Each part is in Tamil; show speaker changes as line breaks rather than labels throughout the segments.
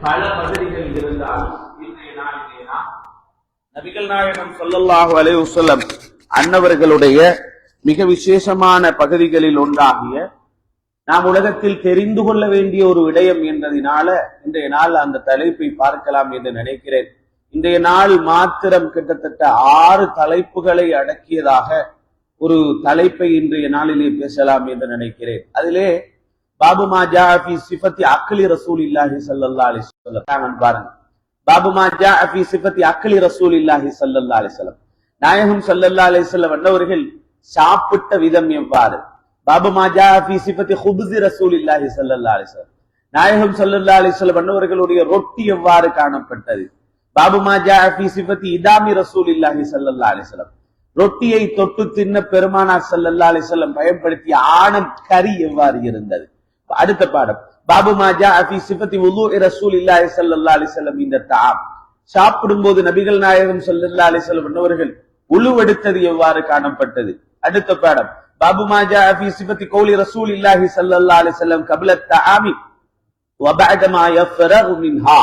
பல பகுதிகள் இருந்தாலும் இன்றைய நாளிலே நாம் நபிகள் நாயகம் ஸல்லல்லாஹு அலைஹி வஸல்லம் அன்னவர்களுடைய மிக விசேஷமான பகுதிகளில் ஒன்றாகிய நாம் உலகத்தில் தெரிந்து கொள்ள வேண்டிய ஒரு விடயம் என்றதினால இன்றைய நாள் அந்த தலைப்பை பார்க்கலாம் என்று நினைக்கிறேன். இன்றைய நாள் மாத்திரம் கிட்டத்தட்ட 6 தலைப்புகளை அடக்கியதாக ஒரு தலைப்பை இன்றைய நாளிலே பேசலாம் என்று நினைக்கிறேன். அதிலே பாபு மா ஜாஅ ஃபீ சிஃபத்தி அக்லி ரசூலில்லாஹி ஸல்லல்லாஹு அலைஹி வஸல்லம் பாருங்க. பாபு மா ஜாஅ ஃபீ சிஃபத்தி அக்லி ரசூலில்லாஹி ஸல்லல்லாஹு அலைஹி வஸல்லம், நாயகம் ஸல்லல்லாஹு அலைஹி வஸல்லம் அன்னவர்கள் சாப்பிட்ட விதம் எவ்வாறு. பாபு மா ஜாஅ ஃபீ சிஃபத்தி குப்ஸி ரசூலில்லாஹி ஸல்லல்லாஹு அலைஹி வஸல்லம், நாயகம் ஸல்லல்லாஹு அலைஹி வஸல்லம் அன்னவர்களுடைய ரொட்டி எவ்வாறு காணப்பட்டது. பாபு மா ஜாஅ ஃபீ சிஃபத்தி இதாமி ரசூலில்லாஹி ஸல்லல்லாஹு அலைஹி வஸல்லம், ரொட்டியை தொட்டு தின்ன பெருமானார் ஸல்லல்லாஹு அலைஹி வஸல்லம் பயன்படுத்திய ஆணம் கறி எவ்வாறு இருந்தது. அடுத்த பாடம் பாபு மா ஜாஅ ஃபீ சிஃபத்தி வுதுஇ ரசூலில்லாஹி ஸல்லல்லாஹு அலைஹி வஸல்லம் இந்த தஆம், சாப்பிடும்போது நபிகள் நாயகம் ஸல்லல்லாஹு அலைஹி வஸல்லம் அன்னவர்கள் உழுவெடுத்தது எவ்வாறு காணப்பட்டது. அடுத்த பாடம் பாபு மா ஜாஅ ஃபீ சிஃபத்தி கௌலி ரசூலில்லாஹி ஸல்லல்லாஹு அலைஹி வஸல்லம் கப்ல தஆமி வ பஅத மா யஃப்ரகு மின்ஹா,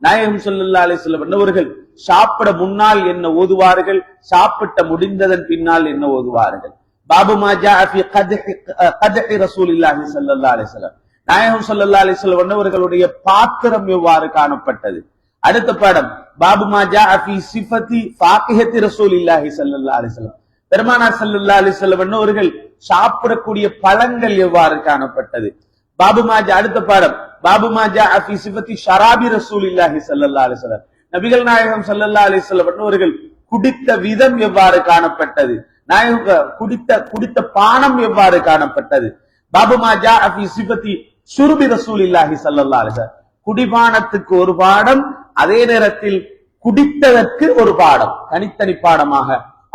நாயகம் ஸல்லல்லாஹு அலைஹி வஸல்லம் அன்னவர்கள் சாப்பிட முன்னால் என்ன ஓதுவார்கள், சாப்பிட்ட முடிந்ததன் பின்னால் என்ன ஓதுவார்கள். பாபு மா ஜாஅ ஃபீ கத்ஹி ரசூலில்லாஹி ஸல்லல்லாஹு அலைஹி வஸல்லம், நாயகம் ஸல்லல்லாஹு அலைஹி வஸல்லம் அன்னவர்களுடைய பாத்திரம் எவ்வாறு காணப்பட்டது. அடுத்த பாடம் பாபு மா ஜாஅ ஃபீ சிஃபத்தி ஃபாகிஹத்தி ரசூலில்லாஹி ஸல்லல்லாஹு அலைஹி வஸல்லம், பெருமானார் ஸல்லல்லாஹு அலைஹி வஸல்லம் அன்னவர்கள் சாப்பிடக்கூடிய பழங்கள் எவ்வாறு காணப்பட்டது. பாபு மா ஜாஅ அடுத்த பாடம் பாபு மா ஜாஅ ஃபீ சிஃபத்தி ஷராபி ரசூலில்லாஹி ஸல்லல்லாஹு அலைஹி வஸல்லம், நபிகள் நாயகம் ஸல்லல்லாஹு அலைஹி வஸல்லம் அன்னவர்கள் குடித்த விதம் எவ்வாறு காணப்பட்டது. நாயகம் குடித்த பானம் எவ்வாறு காணப்பட்டது. பாபு மா ஜாஅ ஃபீ சிஃபத்தி ஷுர்பி ரசூலில்லாஹி ஸல்லல்லாஹு அலைஹி வஸல்லம், குடிபானத்துக்கு ஒரு பாடம், அதே நேரத்தில் குடித்ததற்கு ஒரு பாடம், தனித்தனி பாடமாக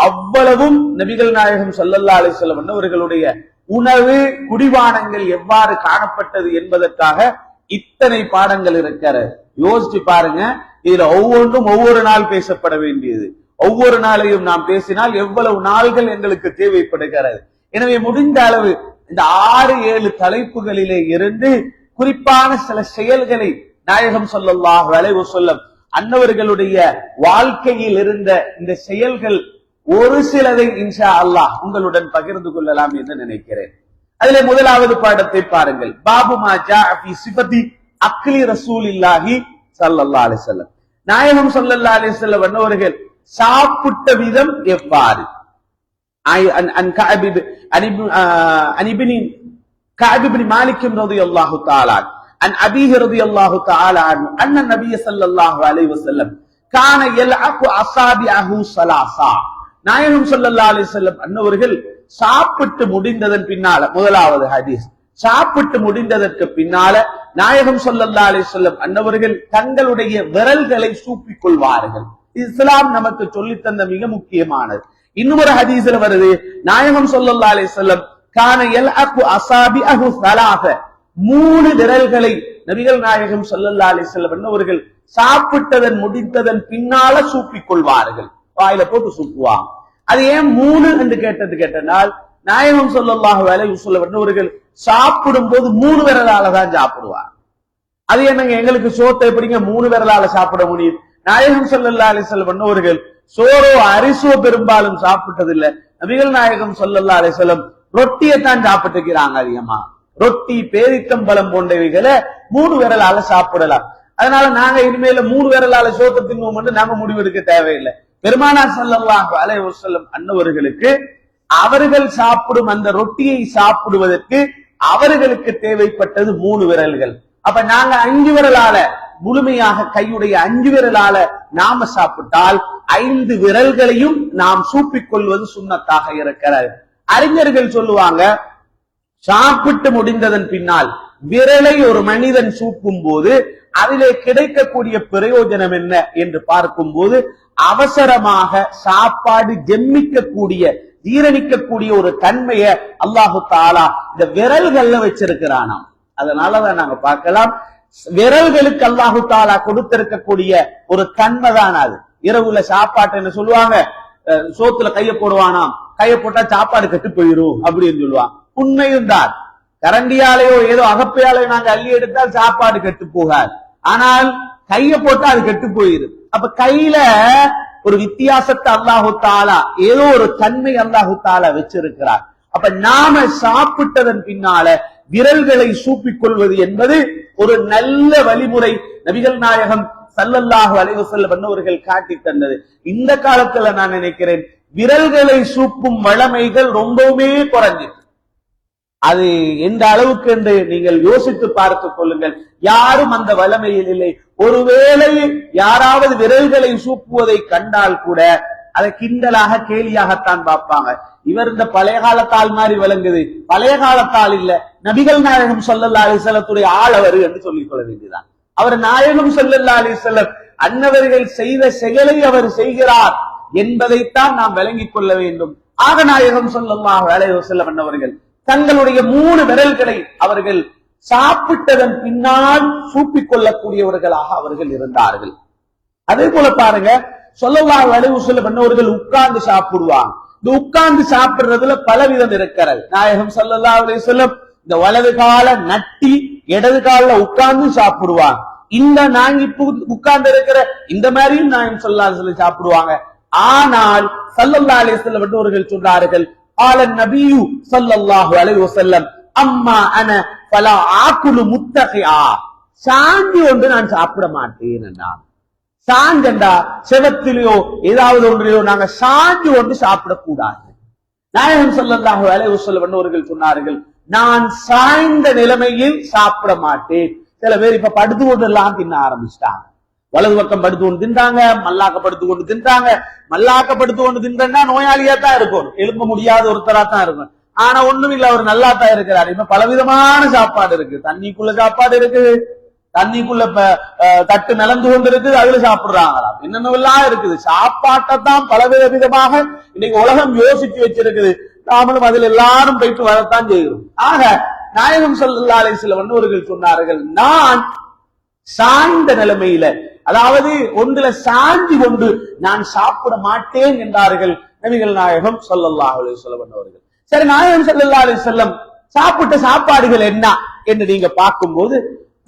அவ்வளவும் நபிகள் நாயகம் ஸல்லல்லாஹு அலைஹி வஸல்லம் அன்னவர்களுடைய உணவு குடிபானங்கள் எவ்வாறு காணப்பட்டது என்பதற்காக இத்தனை பாடங்கள் இருக்கிறது. யோசிச்சு பாருங்க, இதுல ஒவ்வொன்றும் ஒவ்வொரு நாள் பேசப்பட வேண்டியது. ஒவ்வொரு நாளையும் நாம் பேசினால் எவ்வளவு நாள்கள் எங்களுக்கு தேவைப்படுகிறது. எனவே முடிந்த அளவு இந்த 6-7 தலைப்புகளிலே இருந்து குறிப்பான சில செயல்களை நாயகம் ஸல்லல்லாஹு அலைஹி வஸல்லம் அன்னவர்களுடைய வாழ்க்கையில் இருந்த இந்த செயல்கள் ஒரு சிலதை இன்ஷா அல்லாஹ் உங்களுடன் பகிர்ந்து கொள்ளலாம் என்று நினைக்கிறேன். அதிலே முதலாவது பாடத்தை பாருங்கள். பாபு மா ஜாஅ ஃபீ சிஃபத்தி அக்லி ரசூலில்லாஹி ஸல்லல்லாஹு அலைஹி வஸல்லம், நாயகம் ஸல்லல்லாஹு அலைஹி வஸல்லம் அன்னவர்கள் சாப்பிட்ட விதம் எவ்வாறு. عن ابن كعب بن مالك رضي الله تعالى عن أبيه رضي الله تعالى عنه أن النبي صلى الله عليه وسلم كان يلعق أصابعه ثلاثا, நாயகம் ஸல்லல்லாஹு அலைஹி வஸல்லம் அன்னவர்கள் சாப்பிட்டு முடிந்ததன் பின்னால, முதலாவது ஹதீஸ், சாப்பிட்டு முடிந்ததற்கு பின்னால நாயகம் ஸல்லல்லாஹு அலைஹி வஸல்லம் அன்னவர்கள் தங்களுடைய விரல்களை சூப்பிக் கொள்வார்கள். இஸ்லாம் நமக்கு சொல்லித் தந்த மிக முக்கியமானது. இன்னொரு ஹதீஸ்ல வருது, நாயகம் ஸல்லல்லாஹு அலைஹி வஸல்லம் கான யல்அகு அஸாபிஅஹு ஸலாஸ, 3 விரல்களை நபிகள் நாயகம் ஸல்லல்லாஹு அலைஹி வஸல்லம் அன்னவர்கள் சாப்பிட்டதன் முடித்ததன் பின்னால சூப்பிக் கொள்வார்கள், வாயில போட்டு சூப்புவாங்க. அது ஏன் 3 என்று கேட்டனால், நாயகம் ஸல்லல்லாஹு அலைஹி வஸல்லம் அன்னவர்கள் சாப்பிடும் போது 3 விரலால தான் சாப்பிடுவார். அது என்னங்க, எங்களுக்கு சோத்தை எப்படிங்க 3 விரலால சாப்பிட முடியும். நாயகம் ஸல்லல்லாஹு அலைஹி வஸல்லம் அன்னவர்கள் சோறோ அரிசோ பெரும்பாலும் சாப்பிட்டதில்லை. நபிகள் நாயகம் ஸல்லல்லாஹு அலைஹி வஸல்லம் ரொட்டியை தான் சாப்பிட்டுக்கிறாங்க அதிகமா. ரொட்டி, பேரித்தம்பழம் போன்றவைகளை 3 விரலால சாப்பிடலாம். அதனால நாங்க இனிமேல 3 விரலால சோத்தை தின்னுவோம் நாம முடிவெடுக்க தேவையில்லை. பெருமானார் ஸல்லல்லாஹு அலைஹி வஸல்லம் அன்னவர்களுக்கு அவர்கள் சாப்பிடும் அந்த ரொட்டியை சாப்பிடுவதற்கு அவர்களுக்கு தேவைப்பட்டது 3 விரல்கள். அப்ப நாங்க 5 விரலால, முழுமையாக கையுடைய 5 விரலால நாம சாப்பிட்டால் 5 விரல்களையும் நாம் சூப்பிக் கொள்வது சுன்னத்தாக இருக்கிறது. அறிஞர்கள் சொல்லுவாங்க, சாப்பிட்டு முடிந்ததன் பின்னால் விரலை ஒரு மனிதன் சூப்பும் போது அதிலே கிடைக்கக்கூடிய பிரயோஜனம் என்ன என்று பார்க்கும் போது, அவசரமாக சாப்பாடு ஜெம்மிக்கக்கூடிய, ஜீரணிக்கக்கூடிய ஒரு தன்மையை அல்லாஹு தஆலா இந்த விரல்கள்ல வச்சிருக்கிறானாம். அதனாலதான் நாங்க பார்க்கலாம், விரல்களுக்கு அல்லாஹு தஆலா கொடுத்திருக்கக்கூடிய ஒரு தன்மை தான் அது. இரவுல சாப்பாட்டு என்ன சொல்லுவாங்க, சோத்துல கைய போடுவானாம், கைய போட்டா சாப்பாடு கெட்டு போயிரும் அப்படின்னு சொல்லுவாங்க. உண்மையும் தான். கரண்டியாலேயோ ஏதோ அகப்பையாலேயோ நாங்க அள்ளி எடுத்தால் சாப்பாடு கெட்டு போகாது. ஆனால் கைய போட்டா அது கெட்டு போயிரும். அப்ப கையில ஒரு வித்தியாசத்தை அல்லாஹு தாலா, ஏதோ ஒரு தன்மை அல்லாஹு தாலா வச்சிருக்கிறார். அப்ப நாம சாப்பிட்டதன் பின்னால விரல்களை சூப்பிக் கொள்வது என்பது ஒரு நல்ல வழிமுறை. நபிகள் நாயகம் ஸல்லல்லாஹு அலைஹி வஸல்லம் அவர்கள் காட்டி தந்தது. இந்த காலத்துல நான் நினைக்கிறேன் விரல்களை சூப்பும் வழமைகள் ரொம்பவுமே குறைஞ்சிட்டு. அது எந்த அளவுக்கு என்று நீங்கள் யோசித்து பார்த்துக் கொள்ளுங்கள். யாரும் அந்த வளமையில் இல்லை. ஒருவேளை யாராவது விரல்களை சூப்புவதை கண்டால் கூட அதை கிண்டலாக கேலியாகத்தான் பார்ப்பாங்க. இவர் இந்த பழைய காலத்தால் மாதிரி விளங்குது, பழைய காலத்தால் இல்ல, நபிகள் நாயகம் ஸல்லல்லாஹு அலைஹி வஸல்லத்துடைய ஆள் அவர் என்று சொல்லிக் கொள்ள வேண்டியதான். அவர் நாயகம் ஸல்லல்லாஹு அலைஹி வஸல்லம் அன்னவர்கள் செய்த செயலை அவர் செய்கிறார் என்பதைத்தான் நாம் விளங்கிக் கொள்ள வேண்டும். ஆக நாயகம் ஸல்லல்லாஹு அலைஹி வஸல்லம் அன்னவர்கள் தங்களுடைய 3 விரல்களை அவர்கள் சாப்பிட்டதன் பின்னால் சூப்பிக் கொள்ளக்கூடியவர்களாக அவர்கள் இருந்தார்கள். அதே போல பாருங்க, ஸல்லல்லாஹு அலைஹி வஸல்லம் அன்னவர்கள் உட்கார்ந்து சாப்பிடுவாங்க. இந்த உட்கார்ந்து சாப்பிடுறதுல பலவிதம் இருக்கிறது. நாயகம் ஸல்லல்லாஹு அலைஹி வஸல்லம் இந்த வலது கால நட்டி இடது கால உட்கார்ந்து சாப்பிடுவாங்க. இந்த நாங்க இப்ப உட்கார்ந்து இருக்கிற இந்த மாதிரியும் நாயகம் ஸல்லல்லாஹு அலைஹி வஸல்லம் சாப்பிடுவாங்க. ஆனால் ஸல்லல்லாஹு அலைஹி வஸல்லம் அவர்கள் சொன்னார்கள், قال النبي صلى الله عليه وسلم اما انا فلا اكل متقعا. சாஞ்சி ஒன்று நான் சாப்பிட மாட்டேன் என்றான். சாஞ்சண்டா செவத்திலேயோ ஏதாவது ஒன்றிலோ நாங்க சாஞ்சி ஒன்று சாப்பிடக்கூடாது. நாயகம் ஸல்லல்லாஹு அலைஹி வஸல்லம் அவர்கள் சொன்னார்கள், நான் சாய்ந்த நிலைமையில் சாப்பிட மாட்டேன். சில பேர் இப்ப படுத்து கொண்டு எல்லாம் தின்ன ஆரம்பிச்சிட்டாங்க. வலது பக்கம் படுத்து கொண்டு தின்றாங்க, மல்லாக்க படுத்து கொண்டு தின்றாங்க. மல்லாக்க படுத்து கொண்டு தின்றா நோயாளியா தான் இருக்கும், எழுப்ப முடியாத ஒருத்தரா தான் இருக்கும். ஆனா ஒண்ணும் இல்ல, அவர் நல்லா தான் இருக்கிறார். இப்ப பலவிதமான சாப்பாடு இருக்கு. தண்ணிக்குள்ள சாப்பாடு இருக்கு, தண்ணிக்குள்ள தட்டு நலந்து கொண்டு இருக்குது, அதுல சாப்பிடுறாங்களாம். என்னென்னவெல்லாம் இருக்குது. சாப்பாட்டைத்தான் பலவித விதமாக இன்னைக்கு உலகம் யோசிச்சு வச்சிருக்குது. நாமளும் அதில் எல்லாரும் போயிட்டு வரத்தான் செய்கிறோம். ஆக நாயகம் ஸல்லல்லாஹு அலைஹி வஸல்லம் அவர்கள் சொன்னார்கள், நான் சாய்ந்த நிலைமையில, அதாவது ஒன்றுல சாஞ்சி கொண்டு நான் சாப்பிட மாட்டேன் என்றார்கள் நபிகள் நாயகம் ஸல்லல்லாஹு அலைஹி வஸல்லம் அவர்கள். சரி, நாயகம் ஸல்லல்லாஹு அலைஹி வஸல்லம் சாப்பிட்ட சாப்பாடுகள் என்ன என்று நீங்க பார்க்கும்போது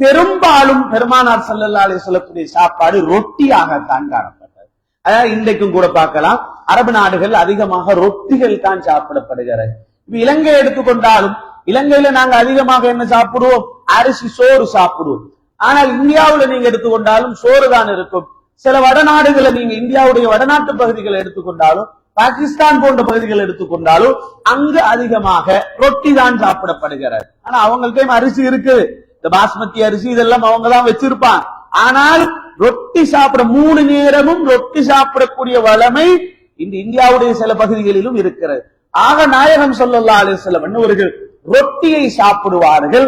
பெரும்பாலும் பெருமானார் ஸல்லல்லாஹு அலைஹி வஸல்லத்துடைய சாப்பாடு ரொட்டியாகத்தான் காணப்பட்டது. அதாவது இன்றைக்கும் கூட பார்க்கலாம், அரபு நாடுகள் அதிகமாக ரொட்டிகள் தான் சாப்பிடப்படுகிறது. இப்ப இலங்கை எடுத்துக்கொண்டாலும் இலங்கையில நாங்க அதிகமாக என்ன சாப்பிடுவோம்? அரிசி சோறு சாப்பிடுவோம். ஆனால் இந்தியாவுல நீங்க எடுத்துக்கொண்டாலும் சோறு தான் இருக்கும். சில வடநாடுகளை நீங்க இந்தியாவுடைய வடநாட்டு பகுதிகளை எடுத்துக்கொண்டாலும் பாகிஸ்தான் போன்ற பகுதிகள் எடுத்துக்கொண்டாலும் அங்கு அதிகமாக ரொட்டி தான் சாப்பிடப்படுகிறது. ஆனா அவங்கள்ட்ட அரிசி இருக்குது, இந்த பாஸ்மதி அரிசி இதெல்லாம் அவங்க தான் வச்சிருப்பாங்க. ஆனால் ரொட்டி சாப்பிட 3 நேரமும் ரொட்டி சாப்பிடக்கூடிய வளமை இந்த இந்தியாவுடைய சில பகுதிகளிலும் இருக்கிறது. ஆக நாயகம் ஸல்லல்லாஹு அலைஹி வஸல்லம் அன்னவர்கள் ரொட்டியை சாப்பிடுவார்கள்.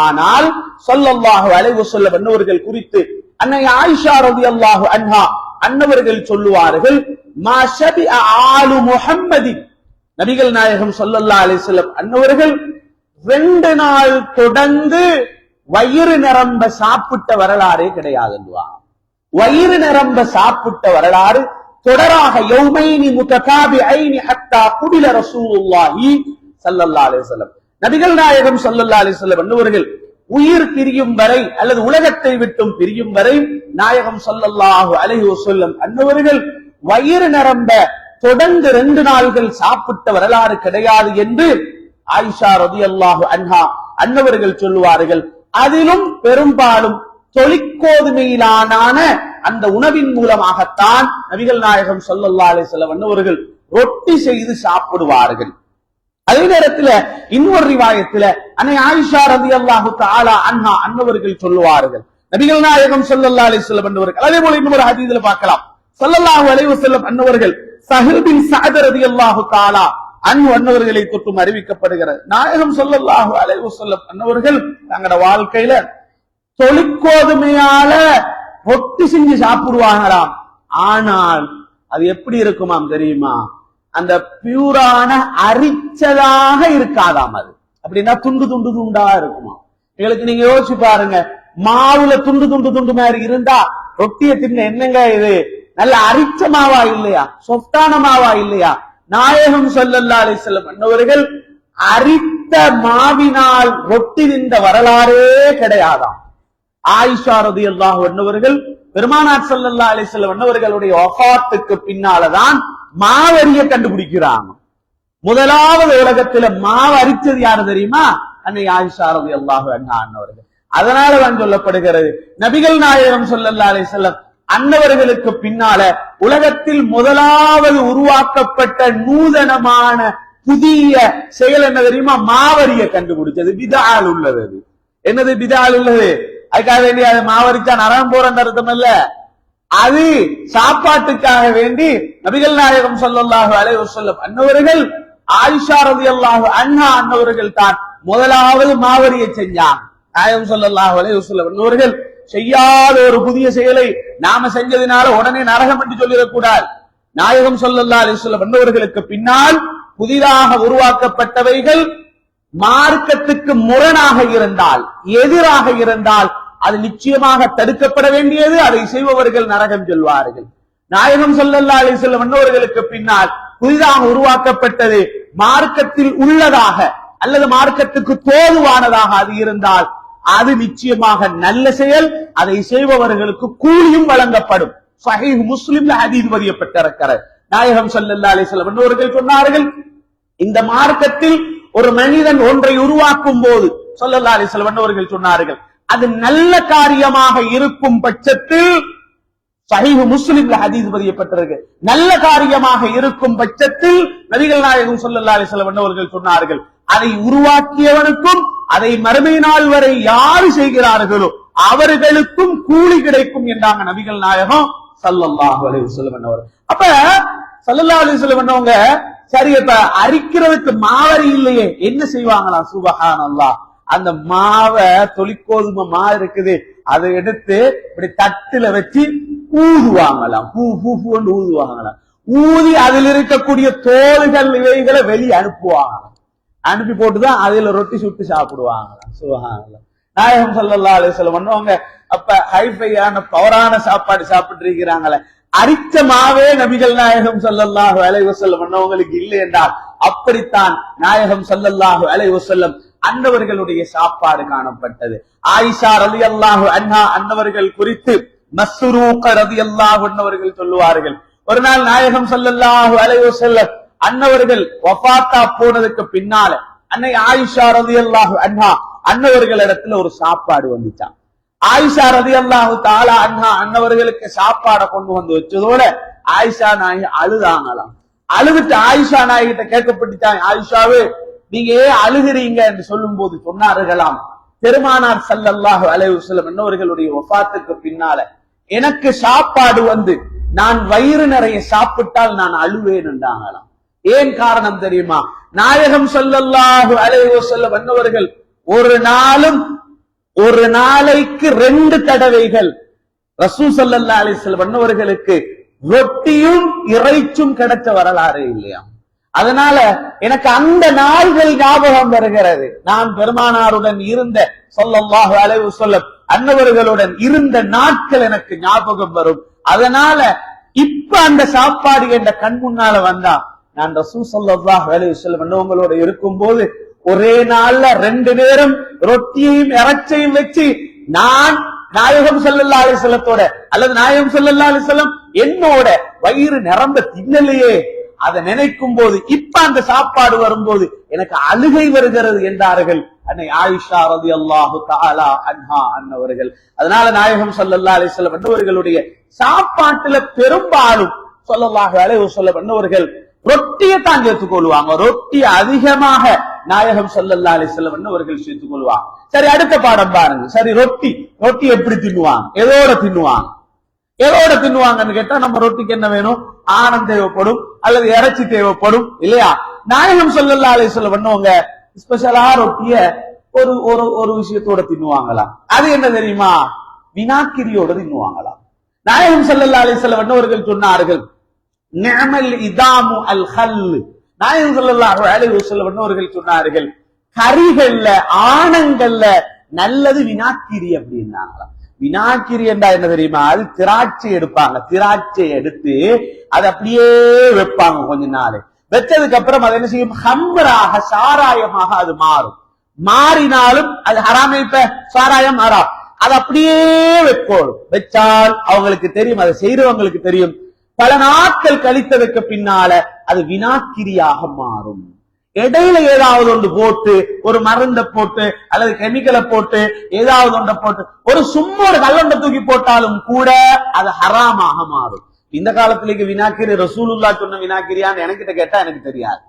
ஆனால் ஸல்லல்லாஹு அலைஹி வஸல்லம் அன்னவர்கள் குறித்து அன்னை ஆயிஷா ரலியல்லாஹு அன்ஹா அன்னவர்கள் சொல்லுவார்கள், மா ஷபிஅ ஆலு முஹம்மதி, நபிகள் நாயகம் ஸல்லல்லாஹு அலைஹி வஸல்லம் அன்னவர்கள் 2 நாள் தொடர்ந்து வயிறு நிரம்ப சாப்பிட்ட வரலாறே கிடையாது. வயிறு நிரம்ப சாப்பிட்ட வரலாறு தொடராக யௌமைனி முத்தகாபிஐனி ஹத்தா குபில ரசூலுல்லாஹி ஸல்லல்லாஹு அலைஹி வஸல்லம், நபிகள் நாயகம் ஸல்லல்லாஹு அலைஹி வஸல்லம் அன்னவர்கள் உயிர் பிரியும் வரை அல்லது உலகத்தை விட்டும் பிரியும் வரை நாயகம் ஸல்லல்லாஹு அலைஹி வஸல்லம் அன்னவர்கள் வயிறு நிரம்ப தொடர்ந்து 2 நாள்கள் சாப்பிட்ட வரலாறு கிடையாது என்று ஆயிஷா ரலியல்லாஹு அன்ஹா அன்னவர்கள் சொல்லுவார்கள். அதிலும் பெரும்பாலும் தொழிற்கோதுமையிலான அந்த உணவின் மூலமாகத்தான் நபிகள் நாயகம் ஸல்லல்லாஹு அலைஹி வஸல்லம் அன்னவர்கள் ரொட்டி செய்து சாப்பிடுவார்கள். அதே நேரத்தில் இன்னொரு ரிவாயத்துல அன்னை ஆயிஷா ரலியல்லாஹு தஆலா அன்ஹா அன்னவர்கள் சொல்லுவார்கள், நபிகள் நாயகம் ஸல்லல்லாஹு அலைஹி வஸல்லம் அன்னவர்கள், அதே போல இன்னொரு ஹதீஸ்ல பார்க்கலாம், ஸல்லல்லாஹு அலைஹி வஸல்லம் அன்னவர்கள் ஸஹல் பின் சஅத் ரலியல்லாஹு தஆலா அன்ஹு அன்னவர்களை தொட்டும் அறிவிக்கப்படுகிறது, நாயகம் ஸல்லல்லாஹு அலைஹி வஸல்லம் அன்னவர்கள் தங்களோட வாழ்க்கையில தொழிற்கோதுமையால ரொட்டி செஞ்சு சாப்பிடுவாங்களாம். ஆனால் அது எப்படி இருக்குமாம் தெரியுமா? அந்த பியூரான அரிச்சதாக இருக்காதாம். அது அப்படின்னா துண்டு துண்டு துண்டா இருக்குமா. எங்களுக்கு நீங்க யோசிச்சு பாருங்க, மாவுல துண்டு துண்டு துண்டு மாதிரி இருந்தா ரொட்டியை தின்ன என்னங்க இது நல்ல அரிச்ச மாவா இல்லையா, சொஃப்டான மாவா இல்லையா? நாயகம் ஸல்லல்லாஹு அலைஹி வஸல்லம் அன்னவர்கள் அரித்த மாவினால் ரொட்டி தின்ற வரலாறே கிடையாதாம். ஆயிஷா ரலியல்லாஹு அன்ஹா பெருமானார் ஸல்லல்லாஹு அலைஹி வஸல்லம் அன்னவர்களுடைய வஃபாத்துக்கு பின்னாலதான் மாவரிய கண்டுபிடிக்கிறாங்க. முதலாவது உலகத்துல மாவு அரிச்சது யாரு தெரியுமா? அன்னை ஆயிஷா ரலியல்லாஹு அன்ஹா அன்னவர்கள். அதனாலதான் சொல்லப்படுகிறது நபிகள் நாயகம் ஸல்லல்லாஹு அலைஹி வஸல்லம் அன்னவர்களுக்கு பின்னால உலகத்தில் முதலாவது உருவாக்கப்பட்ட நூதனமான புதிய செயல் என்ன தெரியுமா? மாவரிய கண்டுபிடிச்சது. பிதஆல் உள்ளது. அது என்னது பிதஆல் உள்ளது? அதுக்காக வேண்டி அது மாவரிச்சா நரகம் போறன்னு அர்த்தம் இல்ல. அது சாப்பாட்டுக்காக வேண்டி நபிகள் நாயகம் ஸல்லல்லாஹு அலைஹி வஸல்லம் அன்னவர்கள் ஆயிஷா ரலியல்லாஹு அன்ஹா அன்னவர்கள் தான் முதலாவது மாவரிய செஞ்சாங்க. நாயகம் ஸல்லல்லாஹு அலைஹி வஸல்லம் அன்னவர்கள் செய்யாத ஒரு புதிய செயலை நாம செஞ்சதுனால உடனே நரகம் என்று சொல்லிடக்கூடாது. நாயகம் ஸல்லல்லாஹு அலைஹி வஸல்லம் அன்னவர்களுக்கு பின்னால் புதிதாக உருவாக்கப்பட்டவைகள் மார்க்கத்துக்கு முரணாக இருந்தால், எதிராக இருந்தால் அது நிச்சயமாக தடுக்கப்பட வேண்டியது. அதை செய்பவர்கள் நரகம் செல்வார்கள். நாயகம் ஸல்லல்லாஹு அலைஹி வஸல்லம் அன்னவர்களுக்கு பின்னால் புதிதாக உருவாக்கப்பட்டது மார்க்கத்தில் உள்ளதாக அல்லது மார்க்கத்துக்கு தோதுவானதாக அது இருந்தால் அது நிச்சயமாக நல்ல செயல். அதை செய்பவர்களுக்கு கூலியும் வழங்கப்படும். சஹீஹ் முஸ்லிம்ல ஹதீஸ் பதியப்பட்டிருக்கிறது. நாயகம் ஸல்லல்லாஹு அலைஹி வஸல்லம் அன்னவர்கள் சொன்னார்கள், இந்த மார்க்கத்தில் ஒரு மனிதன் ஒன்றை உருவாக்கும் போது ஸல்லல்லாஹு அலைஹி வஸல்லம் அன்னவர்கள் சொன்னார்கள், அது நல்ல காரியமாக இருக்கும் பட்சத்தில், சஹீஹ் முஸ்லிம்ல ஹதீஸ் பதியப்பட்டிருக்கு, நல்ல காரியமாக இருக்கும் பட்சத்தில் நபிகள் நாயகம் ஸல்லல்லாஹு அலைஹி வஸல்லம் அன்னவர்கள் சொன்னார்கள், அதை உருவாக்கியவனுக்கும் அதை மறுமை நாள் வரை யாரு செய்கிறார்களோ அவர்களுக்கும் கூலி கிடைக்கும் என்றாங்க நபிகள் நாயகம் ஸல்லல்லாஹு அலைஹி வஸல்லம் அன்னவர். அப்ப ஸல்லல்லாஹு அலைஹி வஸல்லம் அன்னவங்க சரி இப்ப அரிக்கிறதுக்கு மாவரி இல்லையே, என்ன செய்வாங்களா? சுபஹானல்லாஹ், அந்த மாவை தொலிக்கோதுமை மாவு இருக்குது, அதை எடுத்து இப்படி தட்டுல வச்சு ஊதுவாங்களாம். ஊதுவாங்களாம். ஊதி அதில் இருக்கக்கூடிய தோள்கள் இவைகளை வெளியே அனுப்புவாங்களாம். அனுப்பி போட்டுதான் அதுல ரொட்டி சுட்டு சாப்பிடுவாங்களாம். சுபஹானல்லாஹ். நாயகம் ஸல்லல்லாஹு அலைஹி வஸல்லம் அன்னவங்க அப்ப ஹைஃபையான பவரான சாப்பாடு சாப்பிட்டு இருக்கிறாங்களே, அரிச்ச மாவே நபிகள் நாயகம் ஸல்லல்லாஹு அலைஹி வஸல்லம் அன்னவங்களுக்கு இல்லை என்றால் அப்படித்தான் நாயகம் ஸல்லல்லாஹு அலைஹி வஸல்லம் அன்னவர்களுடைய சாப்பாடு காணப்பட்டது. ஆயிஷா ரலியல்லாஹு அன்ஹா அன்னவர்கள் குறித்து மஸ்ரூக ரலியல்லாஹு அன்ஹவர்கள் சொல்லுவார்கள், ஒரு நாள் நாயகம் ஸல்லல்லாஹு அலைஹி வஸல்லம் அன்னவர்கள் வஃபாத்தா போனதுக்கு பின்னால அன்னை ஆயிஷா ரலியல்லாஹு அன்ஹா அன்னவர்களிடத்துல ஒரு சாப்பாடு வந்துச்சான். ஆயிஷா ரலியல்லாஹு தஆலா அன்ஹா அன்னவர்களுக்கு சாப்பாடை கொண்டு வந்து வச்சதோட ஆயிஷா நாயகி அழுதாங்களாம். அழுதுட்டு ஆயிஷா நாயகிட்ட கேட்கப்பட்டுச்சாங்க, ஆயிஷாவே நீங்க ஏன் அழுகிறீங்க என்று சொல்லும் போது சொன்னார்களாம், பெருமானார் ஸல்லல்லாஹு அலைஹி வஸல்லம் அன்னவர்களுடைய வஃபாத்துக்கு பின்னால எனக்கு சாப்பாடு வந்து நான் வயிறு நிறைய சாப்பிட்டால் நான் அழுவேன் என்றாங்களாம். ஏன் காரணம் தெரியுமா? நாயகம் ஸல்லல்லாஹு அலைஹி வஸல்லம் அன்னவர்கள் ஒரு நாளைக்கு 2 தடவைகள் ரசூல் ஸல்லல்லாஹு அலைஹி வஸல்லம் அன்னவர்களுக்கு ரொட்டியும் இறைச்சும் கிடைச்ச வரலாறு இல்லையா? அதனால எனக்கு அந்த நாள்கள் ஞாபகம் வருகிறது. நான் பெருமானாருடன் இருந்த ஸல்லல்லாஹு அலைஹி வஸல்லம் அன்னவர்களுடன் இருந்த நாட்கள் எனக்கு ஞாபகம் வரும். அதனால இப்ப அந்த சாப்பாடு என்ற கண் முன்னால வந்தா நான் ரசூல் ஸல்லல்லாஹு அலைஹி வஸல்லம் அன்னவங்களோட இருக்கும் போது ஒரே நாள்ல 2 நேரம் ரொட்டியையும் இறைச்சையும் வச்சு நான் நாயகம் ஸல்லல்லாஹு அலைஹி வஸல்லத்தோட அல்லது நாயகம் ஸல்லல்லாஹு அலைஹி வஸல்லம் என்னோட வயிறு நிரம்ப தின்னலையே, அதை நினைக்கும் போது இப்ப அந்த சாப்பாடு வரும்போது எனக்கு அழுகை வருகிறது என்றார்கள் அன்னை ஆயிஷா ரலியல்லாஹு தஆலா அன்ஹா அன்னவர்கள். அதனால நாயகம் ஸல்லல்லாஹு அலைஹி வஸல்லம் அன்னவர்களுடைய சாப்பாட்டுல பெரும்பாலும் ஸல்லல்லாஹு அலைஹி வஸல்லம் அன்னவர்கள் ரொட்டியை தான் சேர்த்துக் கொள்வாங்க. ரொட்டி அதிகமாக நாயகம் ஸல்லல்லாஹு அலைஹி வஸல்லம் அன்னவர்கள் சேர்த்துக் கொள்வாங்க. சரி, அடுத்த பாடம் பாருங்க. சரி, ரொட்டி எப்படி தின்னுவாங்க? எதோட தின்னுவாங்கன்னு கேட்டா நம்ம ரொட்டிக்கு என்ன வேணும்? ஆனம் தேவைப்படும் அல்லது இறைச்சி தேவைப்படும் இல்லையா? நாயகம் ஸல்லல்லாஹு அலைஹி வஸல்லம் பண்ணுவாங்க, ஸ்பெஷலா ரொட்டிய ஒரு விஷயத்தோட தின்னுவாங்களாம். அது என்ன தெரியுமா? வினாக்கிரியோட தின்னுவாங்களாம். நாயகம் ஸல்லல்லாஹு அலைஹி வஸல்லம் அவர்கள் சொன்னார்கள், நிஅமல் இதாமு அல் ஹல். நாயகம் ஸல்லல்லாஹு அலைஹி வஸல்லம் அவர்கள் சொன்னார்கள், கறிகள்ல ஆணங்கள்ல நல்லது வினாக்கிரி அப்படின்னாங்களாம். வினாக்கிரி என்றா என்ன தெரியுமா? அது திராட்சை எடுப்பாங்க. திராட்சை எடுத்து அதை அப்படியே வைப்பாங்க. கொஞ்ச நாள் வச்சதுக்கு அப்புறம் அது என்ன செய்யும்? ஹம்ராக, சாராயமாக அது மாறும். மாறினாலும் அது ஹராமே. இப்ப சாராயம் ஹராம், அது அப்படியே வச்சால் அவங்களுக்கு தெரியும், அதை செய்யறவங்களுக்கு தெரியும், பல நாட்கள் கழித்ததுக்கு பின்னால அது வினாக்கிரியாக மாறும். இடையில ஏதாவது ஒன்று போட்டு, ஒரு மருந்தை போட்டு அல்லது கெமிக்கலை போட்டு ஏதாவது ஒன்றை போட்டு ஒரு சும்மா ஒரு கல்லொண்டை தூக்கி போட்டாலும் கூட அது ஹராமாக மாறும். இந்த காலத்திலேக்கு வினாக்கிரி ரசூலுல்லாஹ் சொன்ன வினாக்கிரியான்னு எனக்கிட்ட கேட்டா எனக்கு தெரியாது.